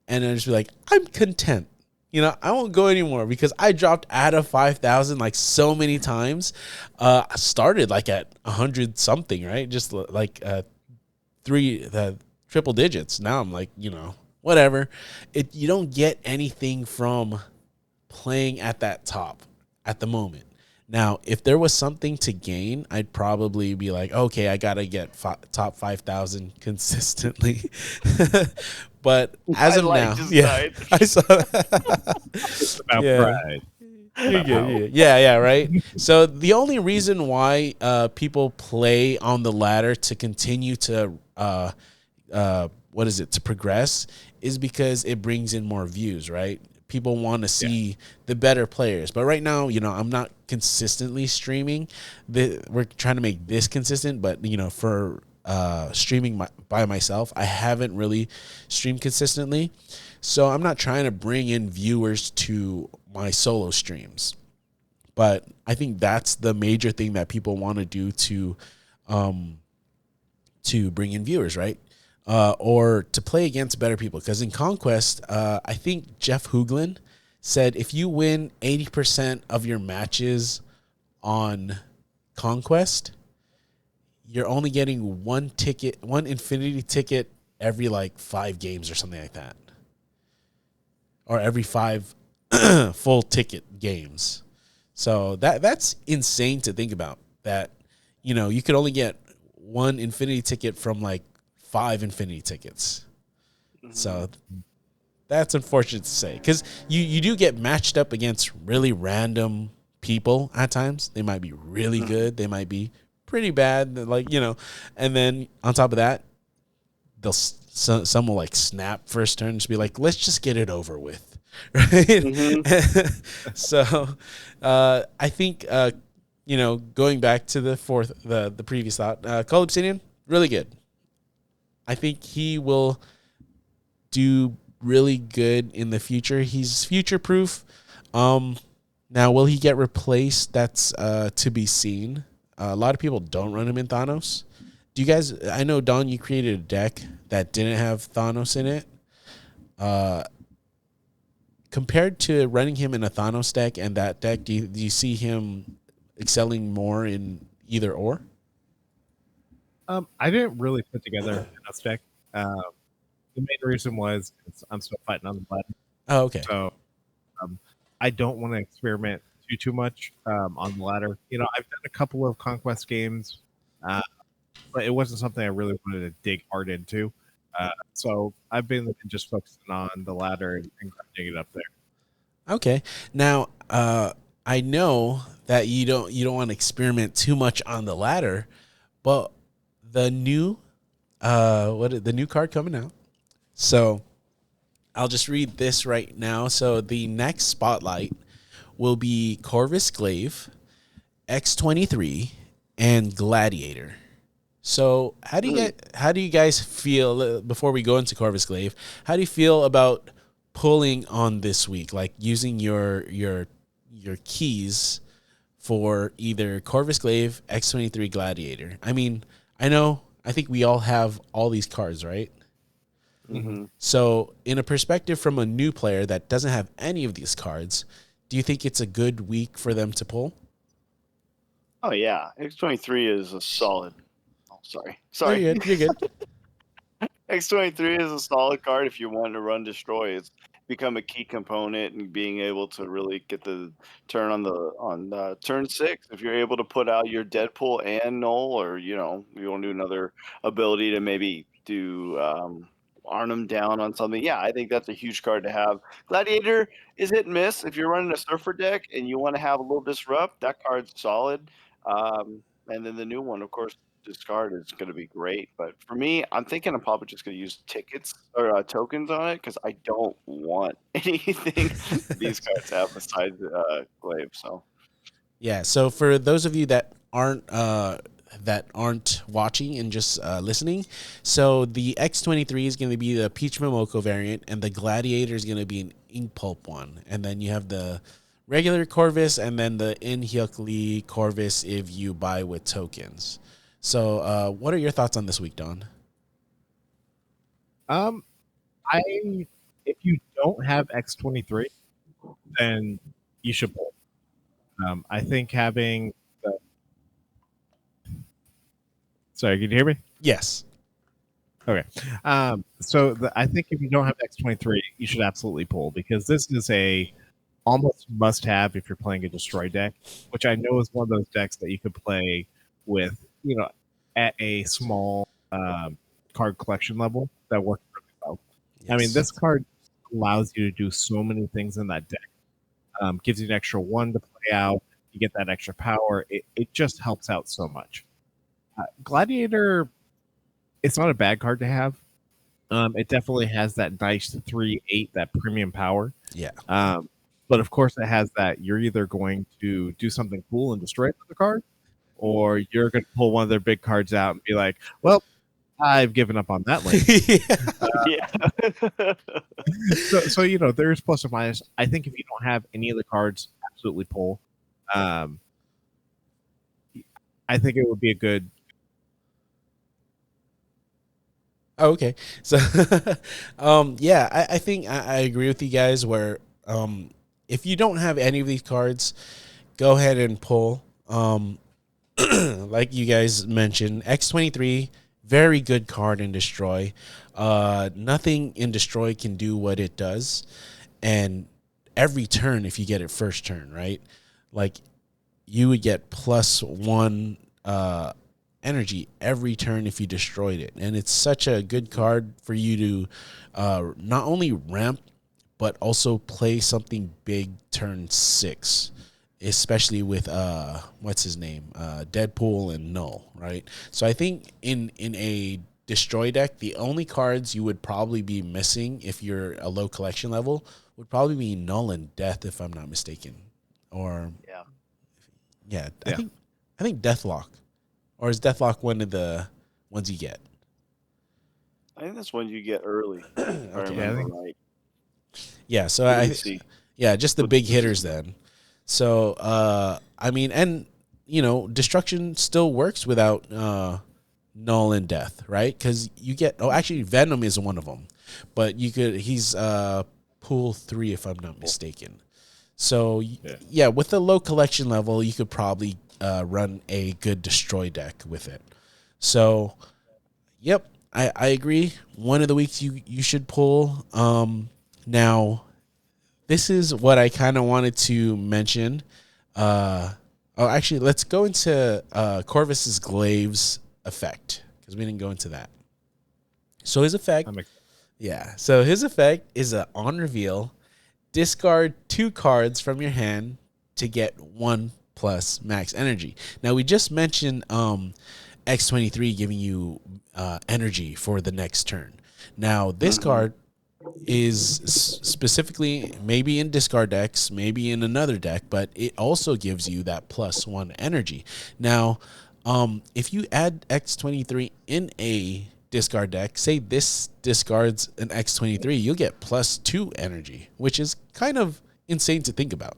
[SPEAKER 1] and then just be like, I'm content. I won't go anymore because I dropped out of 5,000 like so many times. I started like at 100 something, right? Just like the triple digits. Now I'm like, whatever. You don't get anything from playing at that top at the moment. Now, if there was something to gain, I'd probably be like, okay, I gotta get top 5,000 consistently. But as
[SPEAKER 3] My
[SPEAKER 1] of
[SPEAKER 3] light
[SPEAKER 1] now,
[SPEAKER 3] just
[SPEAKER 1] yeah,
[SPEAKER 3] died.
[SPEAKER 1] I saw that.
[SPEAKER 2] It's about
[SPEAKER 1] Yeah.
[SPEAKER 2] pride.
[SPEAKER 1] You're good. Yeah, right. So the only reason why people play on the ladder to continue to to progress is because it brings in more views, right? People want to see the better players. But right now, I'm not consistently streaming. We're trying to make this consistent, but for streaming by myself, I haven't really streamed consistently. So I'm not trying to bring in viewers to my solo streams. But I think that's the major thing that people want to do to bring in viewers, right? Or to play against better people. Because in Conquest, I think Jeff Hooglin said if you win 80% of your matches on Conquest, you're only getting one infinity ticket every like 5 games or something like that. Or every 5 full ticket games. So that's insane to think about. That you could only get one infinity ticket from like 5 infinity tickets. Mm-hmm. So that's unfortunate to say because you do get matched up against really random people at times. They might be really good. They might be pretty bad. And then on top of that, some will like snap first turn, just be like, let's just get it over with. Right. Mm-hmm. So I think going back to the previous thought, Call Obsidian, really good. I think he will do really good in the future. He's future proof. Now will he get replaced? That's to be seen. A lot of people don't run him in Thanos. Do you guys, I know Don, you created a deck that didn't have Thanos in it. Compared to running him in a Thanos deck and that deck, do you see him excelling more in either or?
[SPEAKER 2] I didn't really put together a Thanos deck. The main reason was I'm still fighting on the ladder.
[SPEAKER 1] Oh, okay.
[SPEAKER 2] So I don't want to experiment too much on the ladder. I've done a couple of Conquest games, but it wasn't something I really wanted to dig hard into. So I've been just focusing on the ladder and grinding it up there.
[SPEAKER 1] Okay. Now, I know that you don't want to experiment too much on the ladder, but the new the new card coming out. So I'll just read this right now. So the next spotlight will be Corvus Glaive, X-23, and Gladiator. So how do you guys feel before we go into Corvus Glaive? How do you feel about pulling on this week, like using your keys for either Corvus Glaive, X-23, Gladiator? I mean, I think we all have all these cards, right? Mm-hmm. So in a perspective from a new player that doesn't have any of these cards, do you think it's a good week for them to pull?
[SPEAKER 3] Oh yeah, X-23 is a solid. Oh, sorry.
[SPEAKER 1] No, you're good.
[SPEAKER 3] X-23 is a solid card if you want to run Destroy. It's become a key component in being able to really get the turn on turn 6. If you're able to put out your Deadpool and Null, or you want to do another ability to maybe do Arnhem down on something. Yeah, I think that's a huge card to have. Gladiator is hit and miss. If you're running a Surfer deck and you want to have a little disrupt, that card's solid. And then the new one, of course, discard is going to be great. But for me, I'm thinking I'm probably just going to use tickets or tokens on it because I don't want anything these cards have besides Glaive. So
[SPEAKER 1] yeah. So for those of you that aren't watching and just listening, so the X-23 is going to be the Peach Momoko variant, and the Gladiator is going to be an Ink Pulp one, and then you have the regular Corvus, and then the MarcLee Corvus if you buy with tokens. So, what are your thoughts on this week, Don?
[SPEAKER 2] If you don't have X-23, then you should pull. I think having sorry, can you hear me?
[SPEAKER 1] Yes.
[SPEAKER 2] Okay. I think if you don't have X-23, you should absolutely pull, because this is a almost must-have if you're playing a destroy deck, which I know is one of those decks that you could play with, at a small card collection level that works really well.
[SPEAKER 1] Yes.
[SPEAKER 2] I mean, this card allows you to do so many things in that deck. Gives you an extra one to play out. You get that extra power. It just helps out so much. Gladiator, it's not a bad card to have. It definitely has that nice 3/8, that premium power.
[SPEAKER 1] Yeah.
[SPEAKER 2] But of course, it has that you're either going to do something cool and destroy another card, or you're going to pull one of their big cards out and be like, well, I've given up on that lane.
[SPEAKER 3] Yeah.
[SPEAKER 2] So there's plus or minus. I think if you don't have any of the cards, absolutely pull. I think it would be a good.
[SPEAKER 1] Oh, okay. So, yeah, I think I agree with you guys where, if you don't have any of these cards, go ahead and pull. Like you guys mentioned, X-23, very good card in Destroy. Nothing in Destroy can do what it does. And every turn, if you get it first turn, right? Like, you would get +1 energy every turn if you destroyed it. And it's such a good card for you to not only ramp, but also play something big turn 6, especially with what's his name, Deadpool and Null, right? So I think in a destroy deck, the only cards you would probably be missing if you're a low collection level would probably be Null and Death, if I'm not mistaken. Or yeah. I think Deathlock. Or is Deathlock one of the ones you get?
[SPEAKER 3] I think that's one you get early. If I remember right.
[SPEAKER 1] Yeah, so just the big hitters then. So I mean, and destruction still works without Null and Death, right? Because you get actually Venom is one of them, but he's pool 3 if I'm not mistaken. So yeah, with a low collection level, you could probably run a good destroy deck with it. So, yep, I agree. One of the weeks you should pull. Now, this is what I kind of wanted to mention. Actually, let's go into Corvus's Glaive's effect, because we didn't go into that. So his effect, so his effect is on reveal, discard 2 cards from your hand to get 1 plus max energy. Now, we just mentioned X-23 giving you energy for the next turn. Now, this card is specifically maybe in discard decks, maybe in another deck, but it also gives you that +1 energy. Now, if you add X-23 in a discard deck, say this discards an X-23, you'll get +2 energy, which is kind of insane to think about.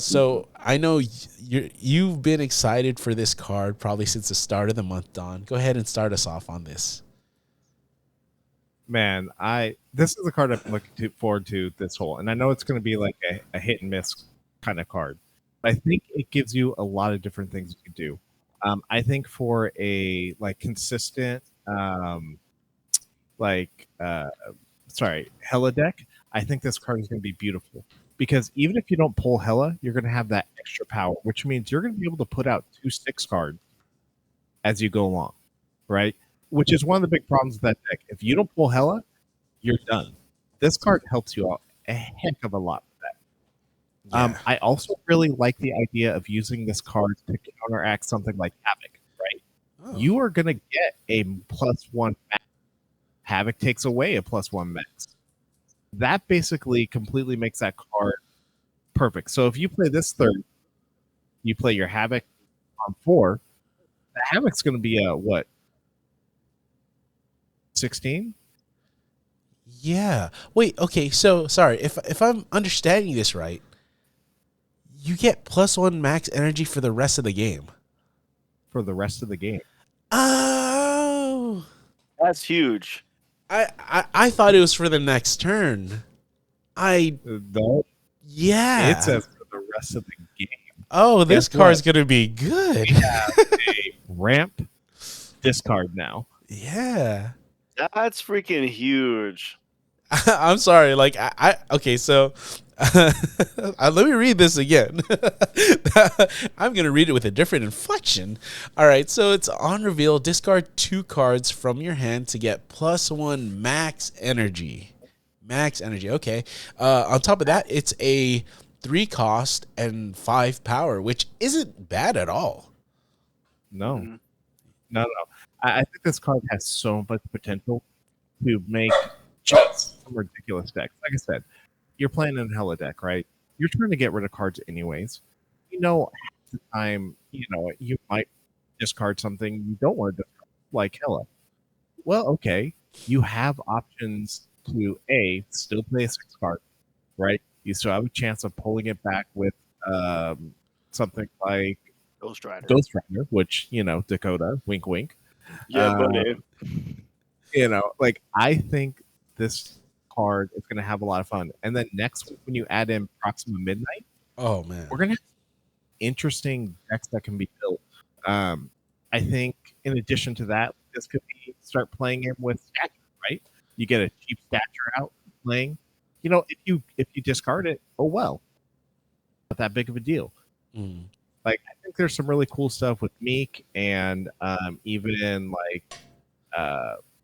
[SPEAKER 1] So I know you've been excited for this card probably since the start of the month, Don. Go ahead and start us off on this.
[SPEAKER 2] Man, this is a card I'm looking forward to this whole, and I know it's going to be like a hit and miss kind of card. But I think it gives you a lot of different things you can do. I think for a consistent Hella deck, I think this card is going to be beautiful, because even if you don't pull Hella, you're going to have that extra power, which means you're going to be able to put out 2 6 cards as you go along, right? Which is one of the big problems with that deck. If you don't pull Hella, you're done. This card helps you out a heck of a lot with that. I also really like the idea of using this card to counteract something like Havoc, right? Oh. You are going to get a +1 max. Havoc takes away a +1 max. That basically completely makes that card perfect. So if you play this third, you play your Havoc on 4, the Havoc's going to be a what? 16?
[SPEAKER 1] Yeah. Wait, okay, so sorry, if I'm understanding this right, you get +1 max energy for the rest of the game.
[SPEAKER 2] For the rest of the game.
[SPEAKER 1] Oh,
[SPEAKER 3] that's huge.
[SPEAKER 1] I thought it was for the next turn.
[SPEAKER 2] No.
[SPEAKER 1] Yeah.
[SPEAKER 2] It says for the rest of the game.
[SPEAKER 1] Oh, this
[SPEAKER 2] Guess
[SPEAKER 1] card's
[SPEAKER 2] what?
[SPEAKER 1] gonna be good.
[SPEAKER 2] We have a ramp discard now.
[SPEAKER 1] Yeah.
[SPEAKER 3] That's freaking huge.
[SPEAKER 1] I'm sorry. Like I okay, so let me read this again. I'm gonna read it with a different inflection. All right, so it's on reveal. Discard 2 cards from your hand to get +1 max energy. Max energy. Okay. On top of that, it's a 3 cost and 5 power, which isn't bad at all.
[SPEAKER 2] No,
[SPEAKER 3] Mhm.
[SPEAKER 2] no. I think this card has so much potential to make just some ridiculous decks. Like I said, you're playing in Hella deck, right? You're trying to get rid of cards anyways. Half the time, you might discard something you don't want to discard, like Hella. Well, okay, you have options to still play a 6 card, right? You still have a chance of pulling it back with something like
[SPEAKER 3] Ghost Rider.
[SPEAKER 2] Ghost Rider, which Dakota, wink, wink.
[SPEAKER 3] Yeah,
[SPEAKER 2] Uh,
[SPEAKER 3] buddy.
[SPEAKER 2] like I think this card is going to have a lot of fun. And then next week, when you add in Proxima Midnight,
[SPEAKER 1] Oh man.
[SPEAKER 2] we're going to have interesting decks that can be built. I think in addition to that, this could be start playing in with stature, right? You get a cheap stature out playing. If you discard it, oh well, not that big of a deal.
[SPEAKER 1] Mm.
[SPEAKER 2] Like I think there's some really cool stuff with Meek and even like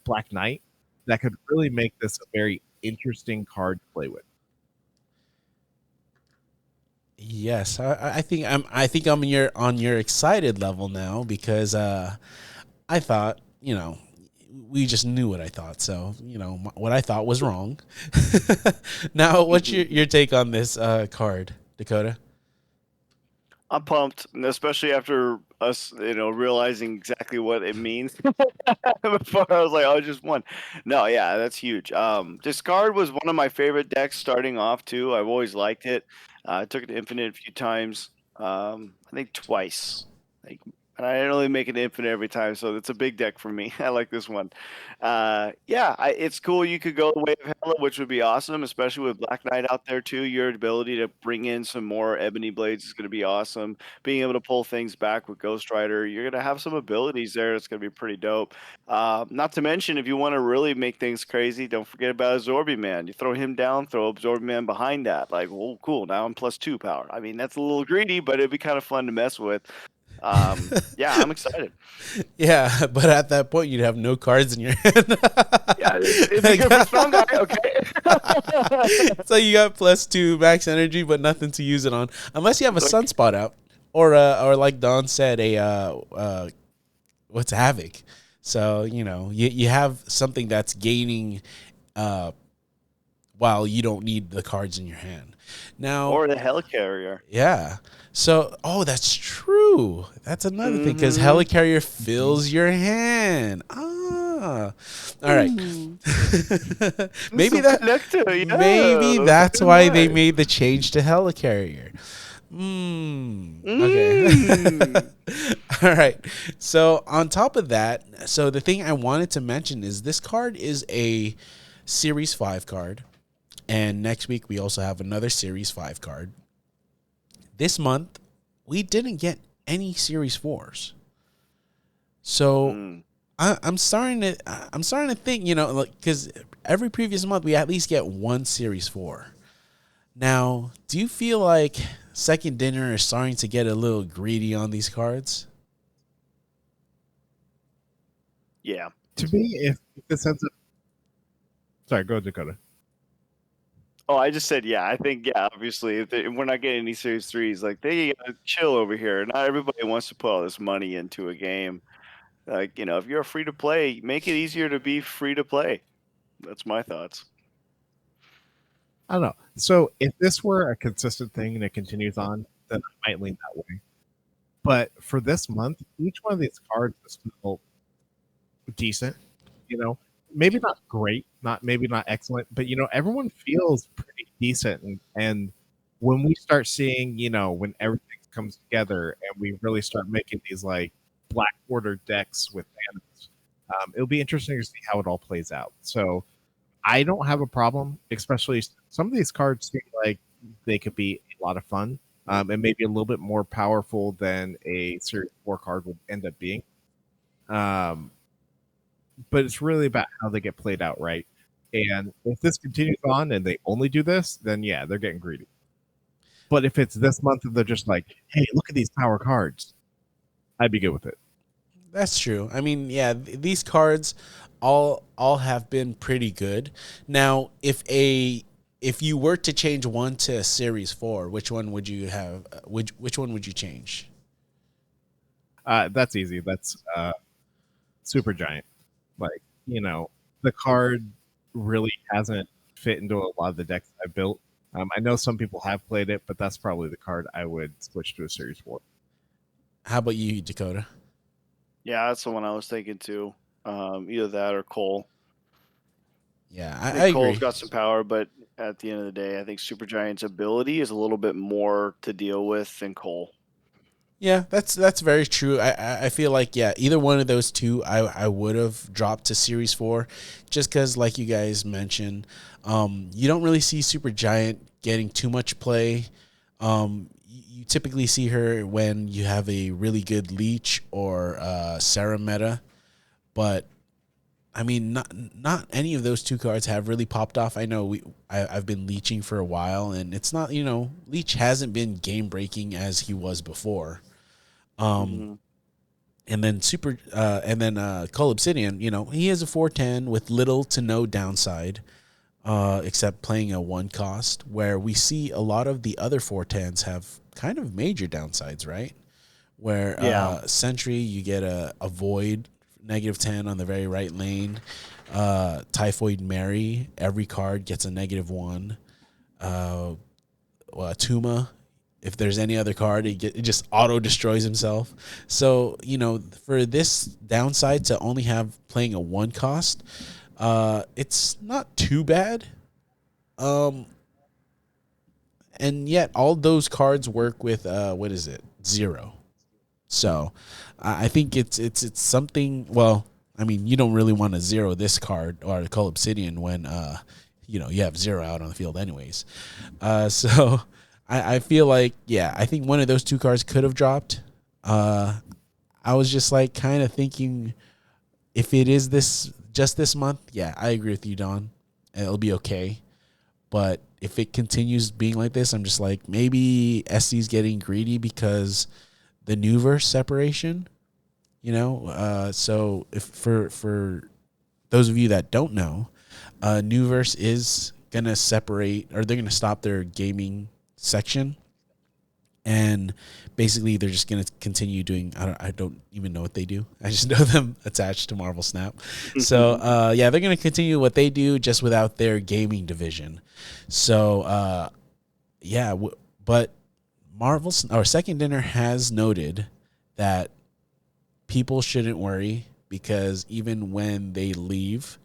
[SPEAKER 2] Black Knight that could really make this a very interesting card to play with.
[SPEAKER 1] Yes, I think I'm on your excited level now because I thought we just knew what I thought, so what I thought was wrong. Now, what's your take on this card, Dakota?
[SPEAKER 3] I'm pumped, and especially after us, realizing exactly what it means. Before I was like, oh, just one. No, yeah, that's huge. Discard was one of my favorite decks starting off too. I've always liked it. I took it to infinite a few times. I think twice. Like, and I didn't really make it infinite every time, so it's a big deck for me. I like this one. Yeah, it's cool. You could go the way of Hela, which would be awesome, especially with Black Knight out there too. Your ability to bring in some more Ebony Blades is going to be awesome. Being able to pull things back with Ghost Rider, you're going to have some abilities there. It's going to be pretty dope. Not to mention, if you want to really make things crazy, don't forget about Absorbing Man. You throw him down, throw Absorbing Man behind that. Like, well, cool. Now I'm +2 power. I mean, that's a little greedy, but it'd be kind of fun to mess with. Yeah, I'm excited.
[SPEAKER 1] Yeah, but at that point, you'd have no cards in your hand.
[SPEAKER 3] Yeah, it'd be good for some guy. Okay.
[SPEAKER 1] So you got +2 max energy, but nothing to use it on, unless you have a sunspot out, or like Don said, what's Havoc. So you have something that's gaining, while you don't need the cards in your hand. Now,
[SPEAKER 3] Or the Helicarrier.
[SPEAKER 1] yeah. So, that's true. That's another thing because Helicarrier fills your hand. All right. maybe maybe that's why they made the change to Helicarrier. Okay. All right. So on top of that, so the thing I wanted to mention is this card is a Series 5 card. And next week, we also have another Series 5 card. This month, we didn't get any Series 4s. So I'm starting to think, because every previous month, we at least get one Series 4. Now, do you feel like Second Dinner is starting to get a little greedy on these cards?
[SPEAKER 3] Yeah.
[SPEAKER 2] To me, if the sense of sorry, go Dakota.
[SPEAKER 3] Oh, I just said yeah. I think obviously, if we're not getting any Series 3s, like they gotta chill over here. Not everybody wants to put all this money into a game. Like if you're free to play, make it easier to be free to play. That's my thoughts.
[SPEAKER 2] I don't know. So if this were a consistent thing and it continues on, then I might lean that way. But for this month, each one of these cards is still decent. Maybe not great, maybe not excellent, but everyone feels pretty decent. And when we start seeing, when everything comes together and we really start making these like Black Order decks with animals, it'll be interesting to see how it all plays out. So I don't have a problem, especially some of these cards seem like they could be a lot of fun, and maybe a little bit more powerful than a Series 4 card would end up being. Um, but it's really about how they get played out, right? And if this continues on and they only do this, then yeah, they're getting greedy. But if it's this month and they're just like, hey, look at these power cards, I'd be good with it.
[SPEAKER 1] That's true. I mean, yeah, these cards all have been pretty good. Now, if you were to change one to a Series 4, which one would you have? Which one would you change?
[SPEAKER 2] That's easy. That's Super Giant. Like, the card really hasn't fit into a lot of the decks I've built. I know some people have played it, but that's probably the card I would switch to a Series 4.
[SPEAKER 1] How about you, Dakota?
[SPEAKER 3] Yeah, that's the one I was thinking too. Either that or Cole.
[SPEAKER 1] Yeah,
[SPEAKER 3] I
[SPEAKER 1] I
[SPEAKER 3] think Cole's
[SPEAKER 1] agree.
[SPEAKER 3] got some power, but at the end of the day, I think Supergiant's ability is a little bit more to deal with than Cole.
[SPEAKER 1] Yeah, that's very true. I feel like, yeah, either one of those two I would have dropped to Series 4, just because, like you guys mentioned, you don't really see Supergiant getting too much play. You typically see her when you have a really good Leech or Sarah meta, but I mean, not any of those two cards have really popped off. I know I've been leeching for a while, and it's not, Leech hasn't been game breaking as he was before.
[SPEAKER 3] Mhm.
[SPEAKER 1] And then Cull Obsidian, he is a 4/10 with little to no downside, except playing a 1 cost. Where we see a lot of the other 4/10s have kind of major downsides, right? Where
[SPEAKER 3] Yeah.
[SPEAKER 1] Sentry, you get a void -10 on the very right lane. Typhoid Mary, every card gets a -1. Tuma, if there's any other card, it just auto destroys himself. So, for this downside to only have playing a 1 cost, it's not too bad. And yet all those cards work with what is it? 0. So I think it's something. Well, I mean, you don't really want to 0 this card or to call Obsidian when you have 0 out on the field anyways. So I feel like, yeah, I think one of those two cards could have dropped. I was just like kind of thinking, if it is this month, yeah, I agree with you, Don. It'll be okay. But if it continues being like this, I'm just like, maybe SC's getting greedy because the new verse separation, so if for those of you that don't know, new verse is gonna separate, or they're gonna stop their gaming section, and basically they're just gonna continue doing, I don't even know what they do. I just know them attached to Marvel Snap. So yeah, they're gonna continue what they do, just without their gaming division. So yeah, but Marvel's or Second Dinner has noted that people shouldn't worry, because even when they leave,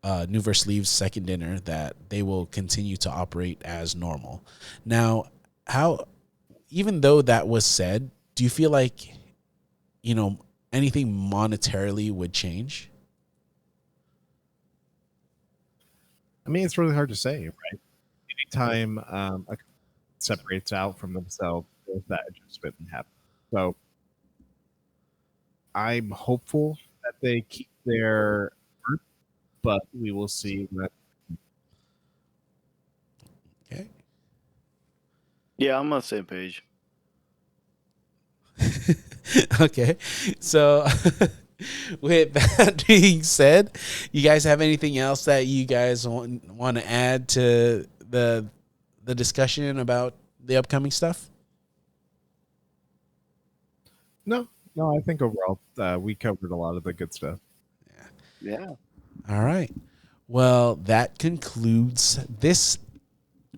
[SPEAKER 1] Newverse leaves Second Dinner, that they will continue to operate as normal. Now, even though that was said, do you feel like, anything monetarily would change?
[SPEAKER 2] I mean, it's really hard to say, right? Anytime a separates out from themselves, there's that adjustment happen. So I'm hopeful that they keep their word, but we will see.
[SPEAKER 1] Okay.
[SPEAKER 3] Yeah, I'm on the same page.
[SPEAKER 1] Okay. So with that being said, you guys have anything else that you guys want to add to the discussion about the upcoming stuff?
[SPEAKER 2] No, I think overall we covered a lot of the good stuff.
[SPEAKER 3] Yeah.
[SPEAKER 1] All right. Well, that concludes this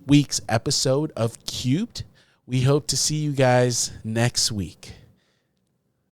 [SPEAKER 1] week's episode of Cubed. We hope to see you guys next week.